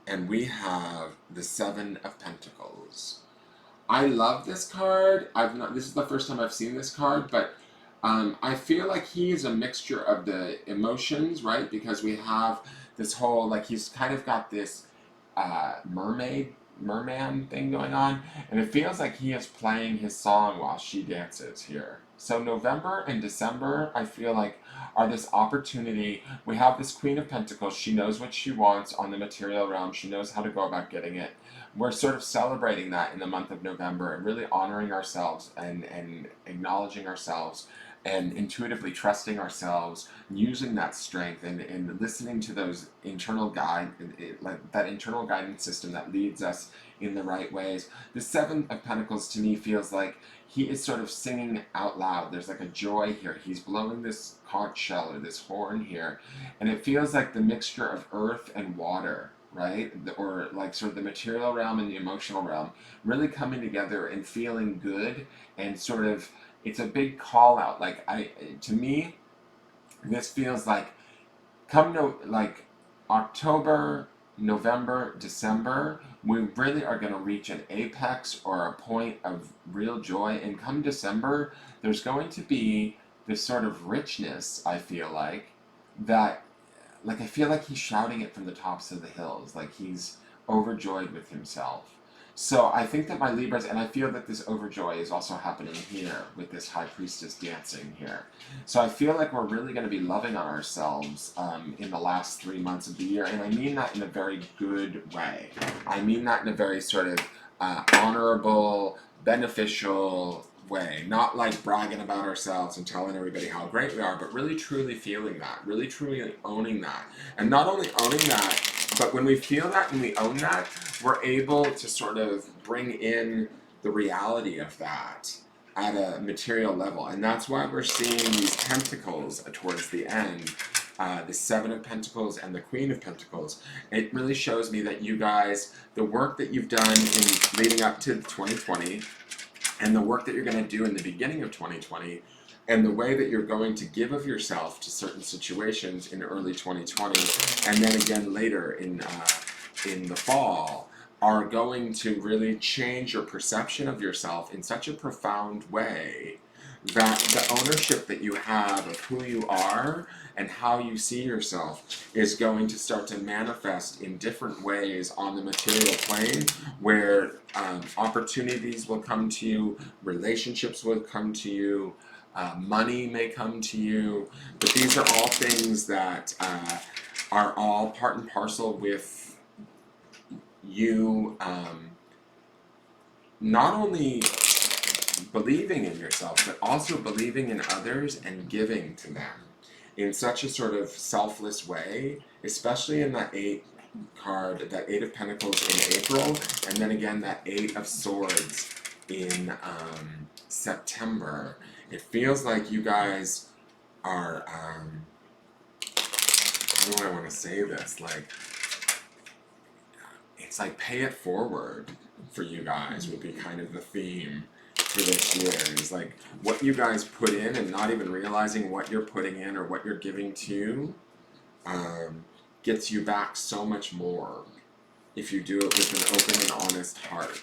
and we have the Seven of Pentacles. I love this card. I've not. This is the first time I've seen this card, but I feel like he is a mixture of the emotions, right? Because we have this whole like he's kind of got this merman thing going on, and it feels like he is playing his song while she dances here. So November and December, I feel like are this opportunity. We have this Queen of Pentacles. She knows what she wants on the material realm. She knows how to go about getting it. We're sort of celebrating that in the month of November and really honoring ourselves and acknowledging ourselves and intuitively trusting ourselves, using that strength and listening to those internal guide, like that internal guidance system that leads us in the right ways. The Seven of Pentacles to me feels like he is sort of singing out loud. There's like a joy here. He's blowing this conch shell or this horn here, and it feels like the mixture of earth and water, right? Or like sort of the material realm and the emotional realm really coming together and feeling good and sort of it's a big call out. Like to me, this feels like like October, November, December, we really are going to reach an apex or a point of real joy. And come December, there's going to be this sort of richness, I feel that like I feel like he's shouting it from the tops of the hills, like he's overjoyed with himself. So I think that my Libras, and I feel that this overjoy is also happening here with this High Priestess dancing here. So I feel like we're really going to be loving on ourselves in the last 3 months of the year, and I mean that in a very good way. I mean that in a very sort of honorable, beneficial way. Not like bragging about ourselves and telling everybody how great we are, but really truly feeling that, really truly owning that. And not only owning that, but when we feel that and we own that, we're able to sort of bring in the reality of that at a material level. And that's why we're seeing these pentacles towards the end, the Seven of Pentacles and the Queen of Pentacles. It really shows me that you guys, the work that you've done in leading up to 2020 and the work that you're going to do in the beginning of 2020 and the way that you're going to give of yourself to certain situations in early 2020 and then again later in the fall are going to really change your perception of yourself in such a profound way that the ownership that you have of who you are and how you see yourself is going to start to manifest in different ways on the material plane where opportunities will come to you, relationships will come to you, money may come to you, but these are all things that are all part and parcel with you not only believing in yourself, but also believing in others and giving to them in such a sort of selfless way, especially in that Eight card, that Eight of Pentacles in April, and then again that Eight of Swords in September. It feels like you guys are, how do I want to say this? Like, it's like pay it forward for you guys would be kind of the theme for this year. Is like what you guys put in and not even realizing what you're putting in or what you're giving to gets you back so much more if you do it with an open and honest heart.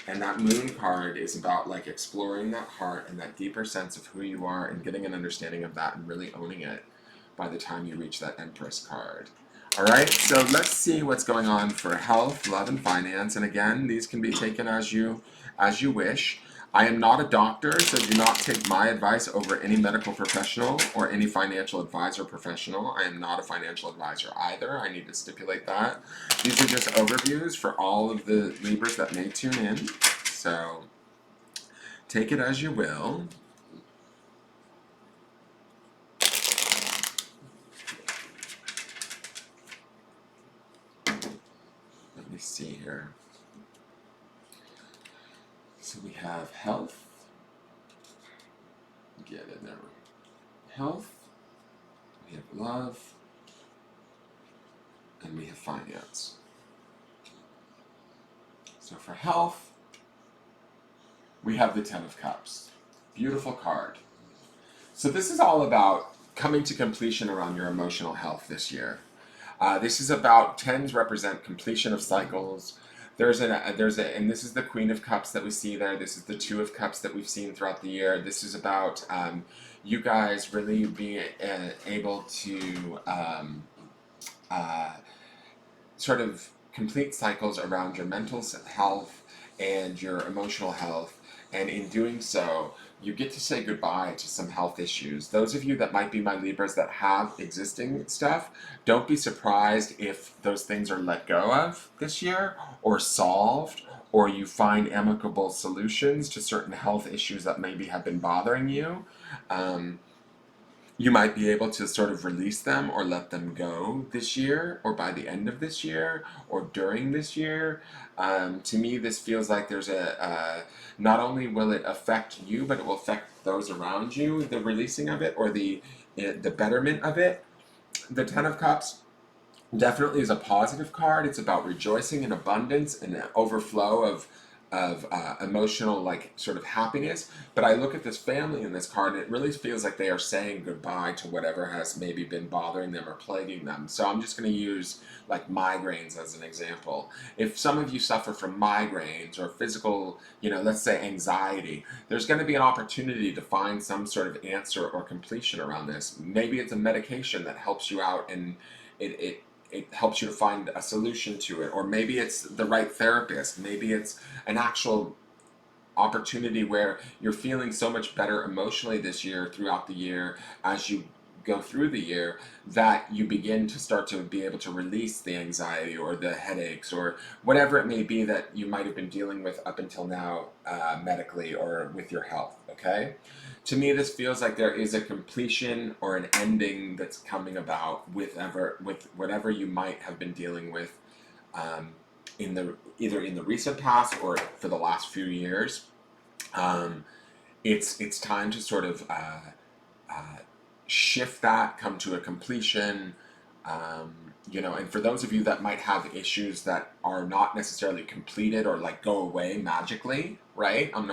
And that Moon card is about like exploring that heart and that deeper sense of who you are and getting an understanding of that and really owning it by the time you reach that Empress card. Alright, so let's see what's going on for health, love, and finance. And again, these can be taken as you wish. I am not a doctor, so do not take my advice over any medical professional or any financial advisor professional. I am not a financial advisor either. I need to stipulate that. These are just overviews for all of the Libras that may tune in. So take it as you will. Let me see here. So we have health. Get in there. Health. We have love. And and we have finance. So for health, we have the Ten of Cups. Beautiful card. So this is all about coming to completion around your emotional health this year. This is about, tens represent completion of cycles. And this is the Queen of Cups that we see there. This is the Two of Cups that we've seen throughout the year. This is about you guys really being able to sort of complete cycles around your mental health and your emotional health. And in doing so, you get to say goodbye to some health issues. Those of you that might be my Libras that have existing stuff, don't be surprised if those things are let go of this year or solved, or you find amicable solutions to certain health issues that maybe have been bothering you. You might be able to sort of release them or let them go this year, or by the end of this year, or during this year. To me, this feels like there's not only will it affect you, but it will affect those around you, the releasing of it, or the betterment of it. The Ten of Cups definitely is a positive card. It's about rejoicing and abundance and an overflow of emotional, like, sort of happiness. But I look at this family in this card, and it really feels like they are saying goodbye to whatever has maybe been bothering them or plaguing them. So I'm just going to use like migraines as an example. If some of you suffer from migraines or physical, let's say anxiety, there's going to be an opportunity to find some sort of answer or completion around this. Maybe it's a medication that helps you out, and it helps you to find a solution to it. Or maybe it's the right therapist. Maybe it's an actual opportunity where you're feeling so much better emotionally this year, throughout the year, as you go through the year, that you begin to start to be able to release the anxiety or the headaches or whatever it may be that you might have been dealing with up until now, medically or with your health. Okay, to me this feels like there is a completion or an ending that's coming about with whatever you might have been dealing with, either in the recent past or for the last few years. It's time to sort of shift that, come to a completion. And for those of you that might have issues that are not necessarily completed or like go away magically, right? I'm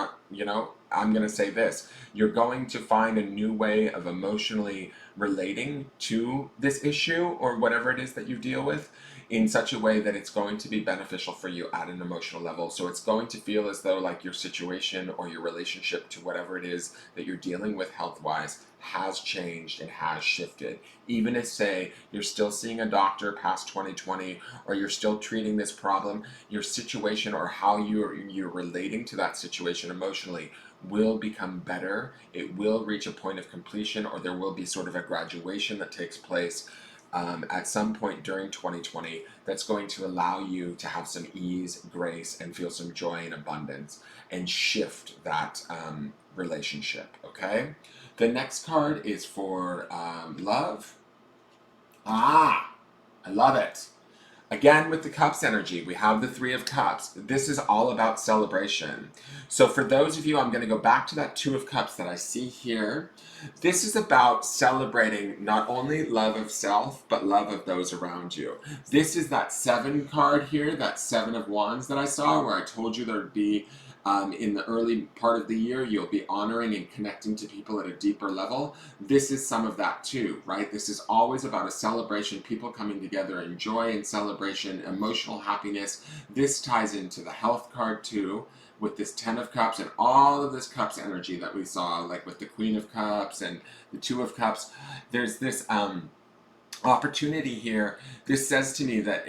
going to say this. You're going to find a new way of emotionally relating to this issue or whatever it is that you deal with, in such a way that it's going to be beneficial for you at an emotional level. So it's going to feel as though like your situation or your relationship to whatever it is that you're dealing with health-wise has changed and has shifted. Even if, say, you're still seeing a doctor past 2020, or you're still treating this problem, your situation or how you're relating to that situation emotionally will become better. It will reach a point of completion, or there will be sort of a graduation that takes place at some point during 2020 that's going to allow you to have some ease, grace, and feel some joy and abundance, and shift that relationship. Okay? The next card is for love. I love it. Again, with the Cups energy, we have the Three of Cups. This is all about celebration. So for those of you, I'm going to go back to that Two of Cups that I see here. This is about celebrating not only love of self, but love of those around you. This is that Seven card here, that Seven of Wands that I saw, where I told you there'd be, in the early part of the year, you'll be honoring and connecting to people at a deeper level. This is some of that too, right? This is always about a celebration, people coming together in joy and celebration, emotional happiness. This ties into the health card too, with this Ten of Cups and all of this Cups energy that we saw, like with the Queen of Cups and the Two of Cups. There's this opportunity here. This says to me that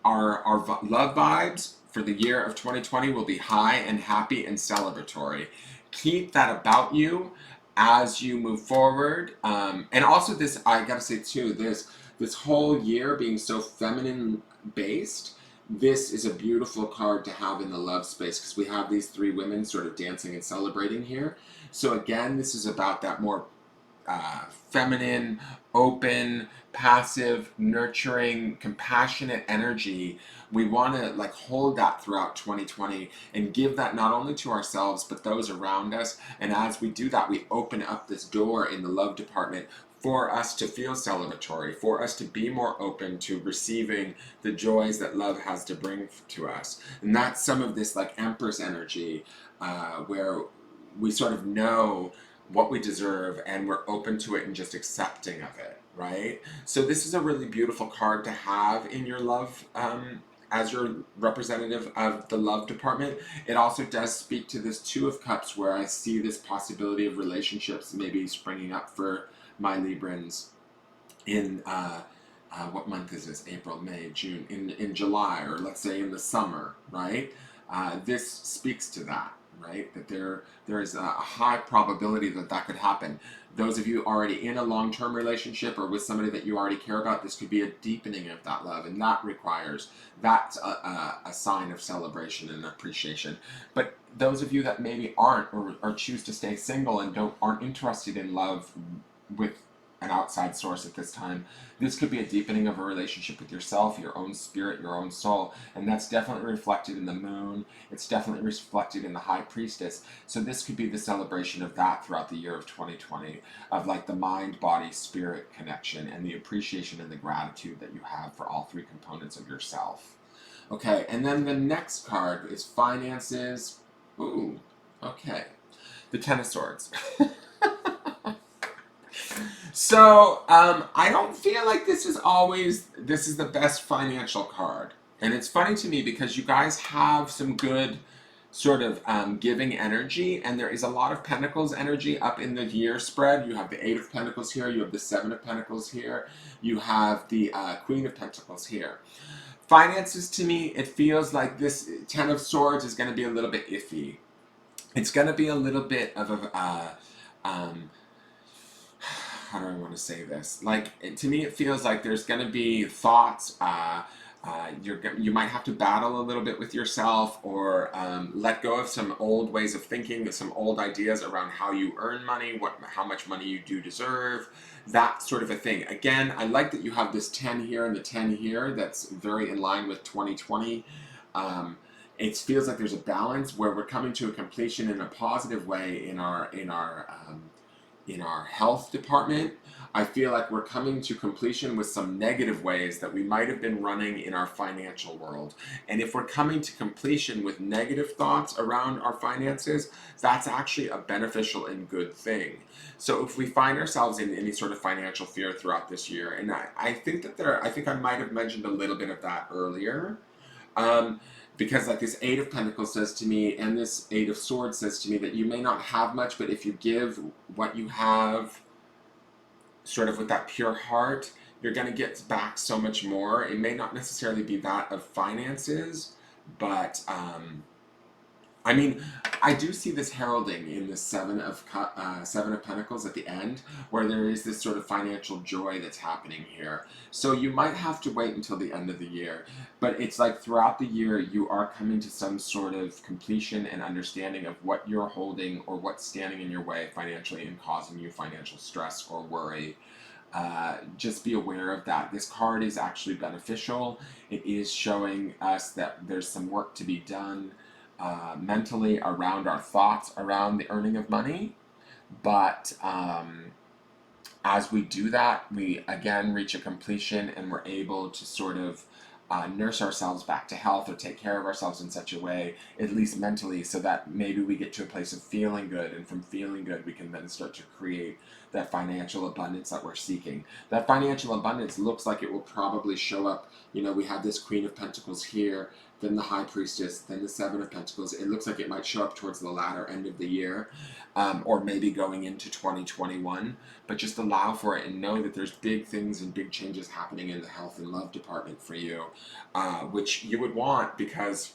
our love vibes for the year of 2020 will be high and happy and celebratory. Keep that about you as you move forward. And also this, I gotta say too, this whole year being so feminine based, this is a beautiful card to have in the love space, because we have these three women sort of dancing and celebrating here. So again, this is about that more feminine, open, passive, nurturing, compassionate energy. We want to like hold that throughout 2020 and give that not only to ourselves but those around us. And as we do that, we open up this door in the love department for us to feel celebratory, for us to be more open to receiving the joys that love has to bring to us. And that's some of this like Empress energy, where we sort of know what we deserve and we're open to it and just accepting of it, right? So this is a really beautiful card to have in your love, as your representative of the love department. It also does speak to this Two of Cups, where I see this possibility of relationships maybe springing up for my Librans in what month is this? April, May, June, in July, or let's say in the summer, right? This speaks to that, right? That there is a high probability that that could happen. Those of you already in a long-term relationship or with somebody that you already care about, this could be a deepening of that love, and that requires, that's a sign of celebration and appreciation. But those of you that maybe aren't, or choose to stay single and aren't interested in love with an outside source at this time, this could be a deepening of a relationship with yourself, your own spirit, your own soul, and that's definitely reflected in the moon. It's definitely reflected in the High Priestess. So this could be the celebration of that throughout the year of 2020, of like the mind, body, spirit connection, and the appreciation and the gratitude that you have for all three components of yourself. Okay, and then the next card is finances. Ooh, okay. The Ten of Swords. So, I don't feel like this is the best financial card. And it's funny to me because you guys have some good sort of giving energy, and there is a lot of Pentacles energy up in the year spread. You have the Eight of Pentacles here, you have the Seven of Pentacles here, you have the Queen of Pentacles here. Finances, to me, it feels like this Ten of Swords is going to be a little bit iffy. It's going to be a little bit of a... how do I want to say this? Like, to me, it feels like there's going to be thoughts. You might have to battle a little bit with yourself, or let go of some old ways of thinking, some old ideas around how you earn money, how much money you do deserve, that sort of a thing. Again, I like that you have this 10 here and the 10 here. That's very in line with 2020. It feels like there's a balance where we're coming to a completion in a positive way in our health department. I feel like we're coming to completion with some negative ways that we might have been running in our financial world. And if we're coming to completion with negative thoughts around our finances, that's actually a beneficial and good thing. So if we find ourselves in any sort of financial fear throughout this year, and I think I might have mentioned a little bit of that earlier, because like this Eight of Pentacles says to me, and this Eight of Swords says to me, that you may not have much, but if you give what you have sort of with that pure heart, you're going to get back so much more. It may not necessarily be that of finances, but I mean, I do see this heralding in the Seven of Pentacles at the end, where there is this sort of financial joy that's happening here. So you might have to wait until the end of the year, but it's like throughout the year you are coming to some sort of completion and understanding of what you're holding or what's standing in your way financially and causing you financial stress or worry. Just be aware of that. This card is actually beneficial. It is showing us that there's some work to be done mentally around our thoughts around the earning of money, but as we do that, we again reach a completion and we're able to sort of nurse ourselves back to health, or take care of ourselves in such a way, at least mentally, so that maybe we get to a place of feeling good, and from feeling good we can then start to create that financial abundance that we're seeking. That financial abundance looks like it will probably show up, you know, we have this Queen of Pentacles here, then the High Priestess, then the Seven of Pentacles. It looks like it might show up towards the latter end of the year, or maybe going into 2021, but just allow for it and know that there's big things and big changes happening in the health and love department for you, which you would want, because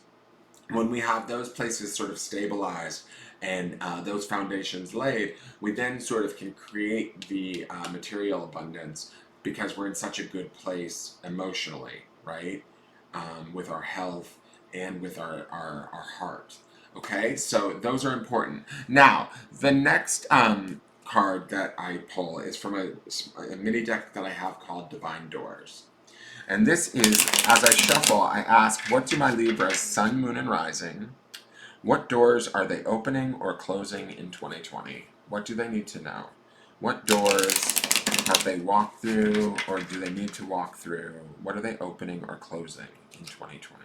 when we have those places sort of stabilized and those foundations laid, we then sort of can create the material abundance, because we're in such a good place emotionally, right? With our health and with our heart. Okay, so those are important. Now, the next card that I pull is from a mini deck that I have called Divine Doors. And this is, as I shuffle, I ask, what do my Libras, Sun, Moon, and Rising, what doors are they opening or closing in 2020? What do they need to know? What doors Have they walked through, or do they need to walk through? What are they opening or closing in 2020?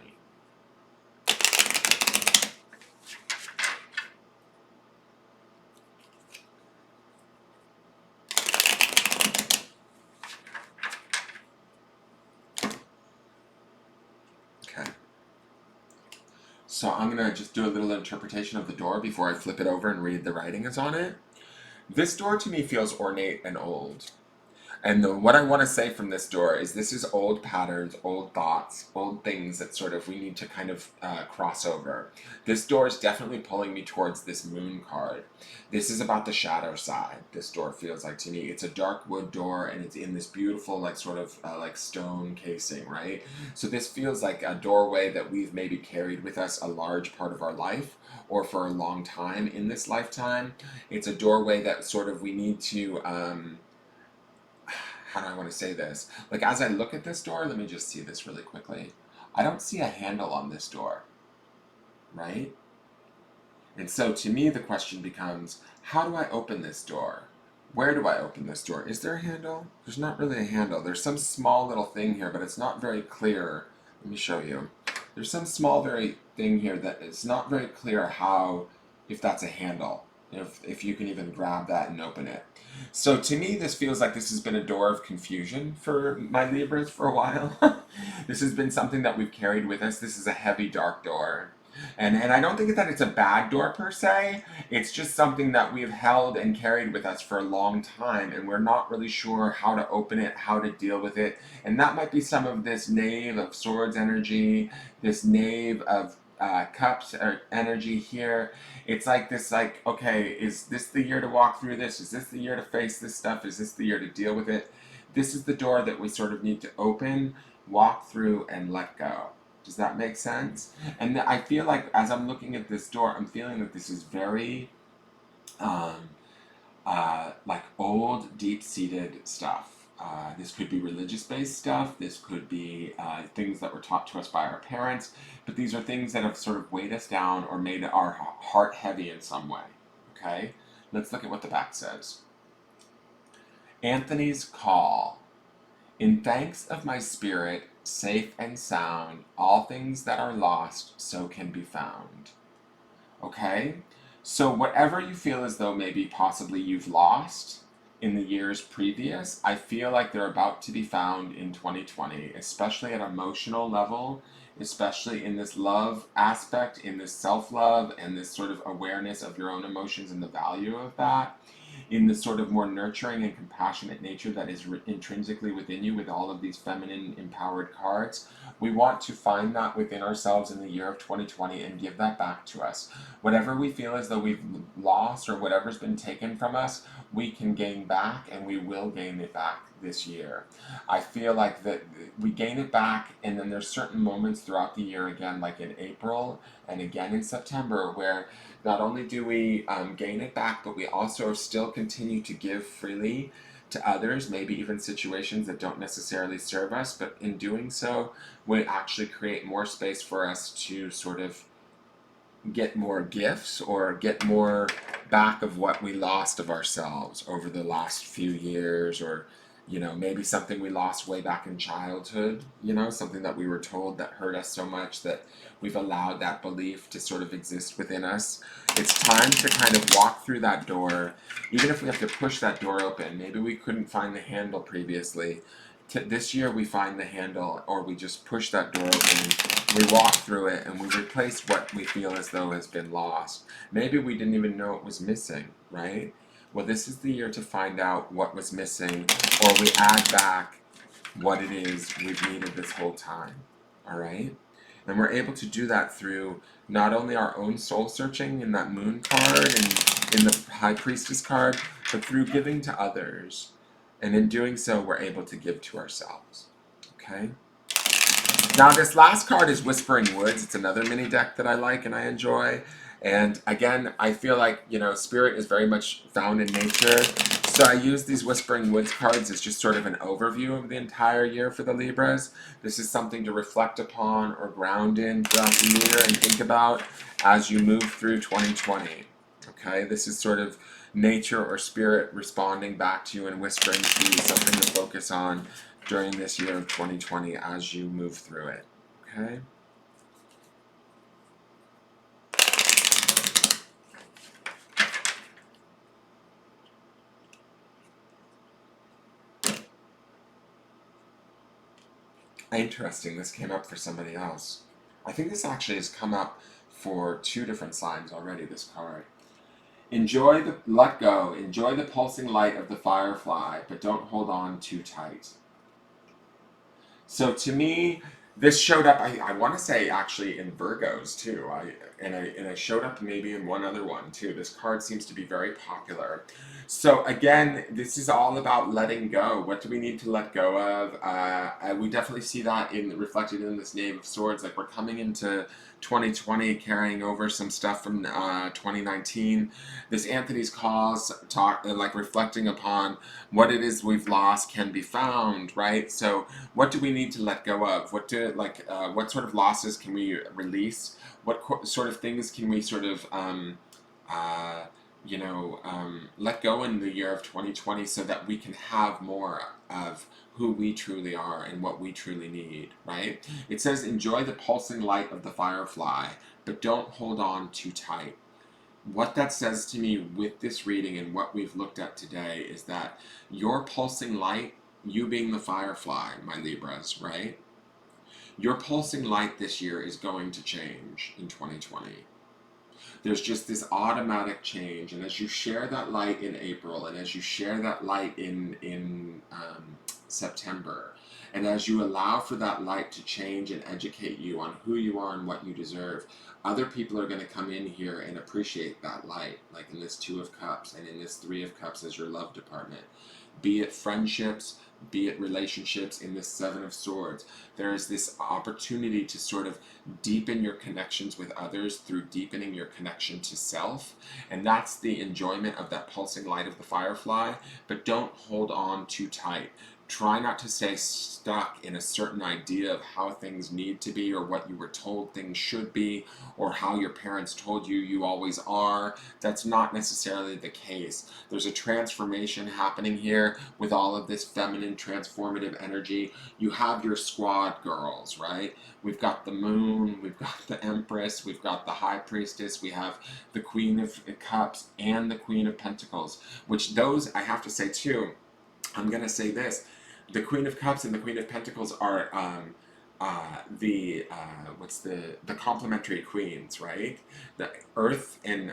Okay. So I'm going to just do a little interpretation of the door before I flip it over and read the writings on it. This door to me feels ornate and old. And what I want to say from this door is this is old patterns, old thoughts, old things that sort of we need to kind of cross over. This door is definitely pulling me towards this moon card. This is about the shadow side, this door feels like to me. It's a dark wood door, and it's in this beautiful like sort of like stone casing, right? So this feels like a doorway that we've maybe carried with us a large part of our life, or for a long time in this lifetime. It's a doorway that sort of we need to how do I want to say this? Like, as I look at this door, let me just see this really quickly. I don't see a handle on this door, right? And so to me, the question becomes, how do I open this door? Where do I open this door? Is there a handle? There's not really a handle. There's some small little thing here, but it's not very clear. Let me show you. There's some small very thing here that it's not very clear how, if that's a handle. If you can even grab that and open it. So to me, this feels like this has been a door of confusion for my Libras for a while. This has been something that we've carried with us. This is a heavy, dark door. And I don't think that it's a bad door per se. It's just something that we've held and carried with us for a long time, and we're not really sure how to open it, how to deal with it. And that might be some of this Knave of Swords energy, this Knave of Cups or energy here. It's like this, like, okay, is this the year to walk through this? Is this the year to face this stuff? Is this the year to deal with it? This is the door that we sort of need to open, walk through, and let go. Does that make sense? And I feel like as I'm looking at this door, I'm feeling that this is very like old, deep-seated stuff. This could be religious-based stuff. This could be things that were taught to us by our parents. But these are things that have sort of weighed us down or made our heart heavy in some way. Okay? Let's look at what the back says. Anthony's call. In thanks of my spirit, safe and sound, all things that are lost so can be found. Okay? So whatever you feel as though maybe possibly you've lost in the years previous, I feel like they're about to be found in 2020, especially at an emotional level, especially in this love aspect, in this self-love, and this sort of awareness of your own emotions and the value of that, in this sort of more nurturing and compassionate nature that is intrinsically within you with all of these feminine empowered cards. We want to find that within ourselves in the year of 2020 and give that back to us. Whatever we feel as though we've lost or whatever's been taken from us, we can gain back, and we will gain it back this year. I feel like that we gain it back, and then there's certain moments throughout the year, again, like in April and again in September, where not only do we gain it back, but we also still continue to give freely to others, maybe even situations that don't necessarily serve us, but in doing so, we actually create more space for us to sort of get more gifts or get more back of what we lost of ourselves over the last few years, or maybe something we lost way back in childhood, something that we were told that hurt us so much that we've allowed that belief to sort of exist within us. It's time to kind of walk through that door, even if we have to push that door open. Maybe we couldn't find the handle previously. This year we find the handle, or we just push that door open, we walk through it, and we replace what we feel as though has been lost. Maybe we didn't even know it was missing, right? Well, this is the year to find out what was missing, or we add back what it is we've needed this whole time, all right? And we're able to do that through not only our own soul searching in that moon card and in the high priestess card, but through giving to others. And in doing so, we're able to give to ourselves, okay? Now, this last card is Whispering Woods. It's another mini deck that I like and I enjoy. And again, I feel like, spirit is very much found in nature. So I use these Whispering Woods cards as just sort of an overview of the entire year for the Libras. This is something to reflect upon or ground in throughout the year and think about as you move through 2020. Okay, this is sort of nature or spirit responding back to you and whispering to you something to focus on during this year of 2020 as you move through it. Okay. Interesting, this came up for somebody else. I think this actually has come up for 2 different signs already, this card. Let go, enjoy the pulsing light of the firefly, but don't hold on too tight. So to me, this showed up, I want to say actually in Virgos too. And I showed up maybe in one other one too. This card seems to be very popular. So again, this is all about letting go. What do we need to let go of? We definitely see that reflected in this Knave of Swords. Like we're coming into 2020 carrying over some stuff from 2019. This Anthony's Cause like reflecting upon what it is we've lost can be found, right? So what do we need to let go of? What sort of losses can we release? What sort of things can we sort of let go in the year of 2020 so that we can have more of who we truly are and what we truly need, right? It says, enjoy the pulsing light of the firefly, but don't hold on too tight. What that says to me with this reading and what we've looked at today is that your pulsing light, you being the firefly, my Libras, right? Your pulsing light this year is going to change in 2020. There's just this automatic change, and as you share that light in April, and as you share that light in September, and as you allow for that light to change and educate you on who you are and what you deserve, other people are going to come in here and appreciate that light, like in this 2 of Cups and in this 3 of Cups as your love department. Be it friendships, be it relationships, in this 7 of Swords. There is this opportunity to sort of deepen your connections with others through deepening your connection to self. And that's the enjoyment of that pulsing light of the firefly. But don't hold on too tight. Try not to stay stuck in a certain idea of how things need to be or what you were told things should be or how your parents told you you always are. That's not necessarily the case. There's a transformation happening here with all of this feminine transformative energy. You have your squad girls, right? We've got the Moon, we've got the Empress, we've got the High Priestess, we have the Queen of Cups and the Queen of Pentacles, which those, I have to say too, I'm going to say this. The Queen of Cups and the Queen of Pentacles are the complementary queens, right? The earth and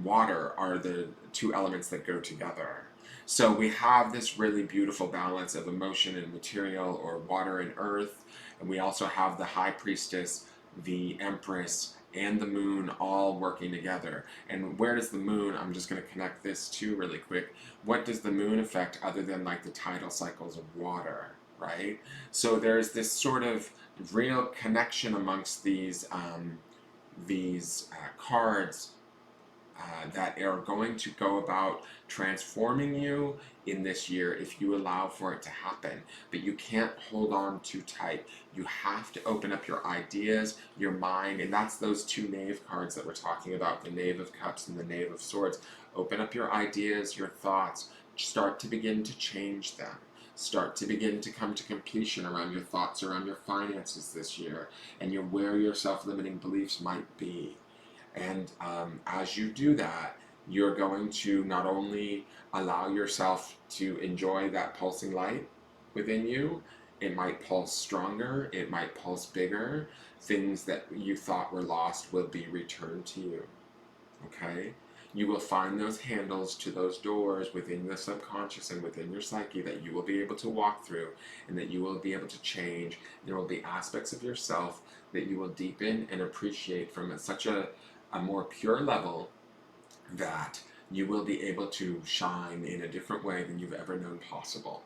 water are the 2 elements that go together. So we have this really beautiful balance of emotion and material, or water and earth, and we also have the High Priestess, the Empress, and the Moon all working together. And where does the Moon, I'm just going to connect this too really quick, what does the Moon affect other than like the tidal cycles of water, right? So there's this sort of real connection amongst these cards that are going to go about transforming you in this year if you allow for it to happen. But you can't hold on too tight. You have to open up your ideas, your mind, and that's those 2 Knave cards that we're talking about, the Knave of Cups and the Knave of Swords. Open up your ideas, your thoughts, start to begin to change them. Start to begin to come to completion around your thoughts, around your finances this year, and where your self-limiting beliefs might be. And as you do that, you're going to not only allow yourself to enjoy that pulsing light within you, it might pulse stronger, it might pulse bigger. Things that you thought were lost will be returned to you. Okay? You will find those handles to those doors within the subconscious and within your psyche that you will be able to walk through and that you will be able to change. There will be aspects of yourself that you will deepen and appreciate from such a more pure level that you will be able to shine in a different way than you've ever known possible.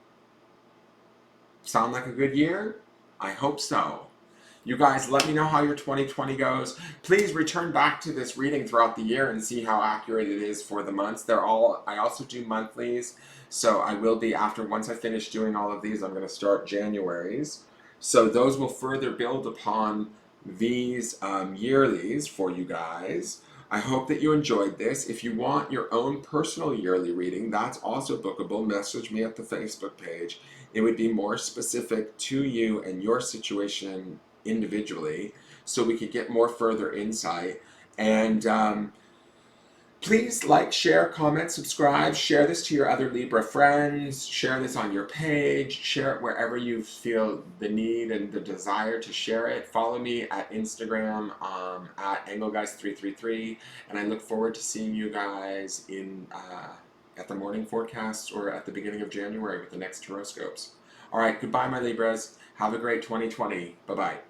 Sound like a good year? I hope so. You guys, let me know how your 2020 goes. Please return back to this reading throughout the year and see how accurate it is for the months. I also do monthlies, so I will be, once I finish doing all of these, I'm going to start January's. So those will further build upon these yearlies for you guys. I hope that you enjoyed this. If you want your own personal yearly reading, that's also bookable. Message me at the Facebook page. It would be more specific to you and your situation individually, so we could get more further insight. And please like, share, comment, subscribe, share this to your other Libra friends, share this on your page, share it wherever you feel the need and the desire to share it. Follow me at Instagram at Engelgeist333, and I look forward to seeing you guys at the morning forecast or at the beginning of January with the next Tarotscopes. All right, goodbye, my Libras. Have a great 2020. Bye-bye.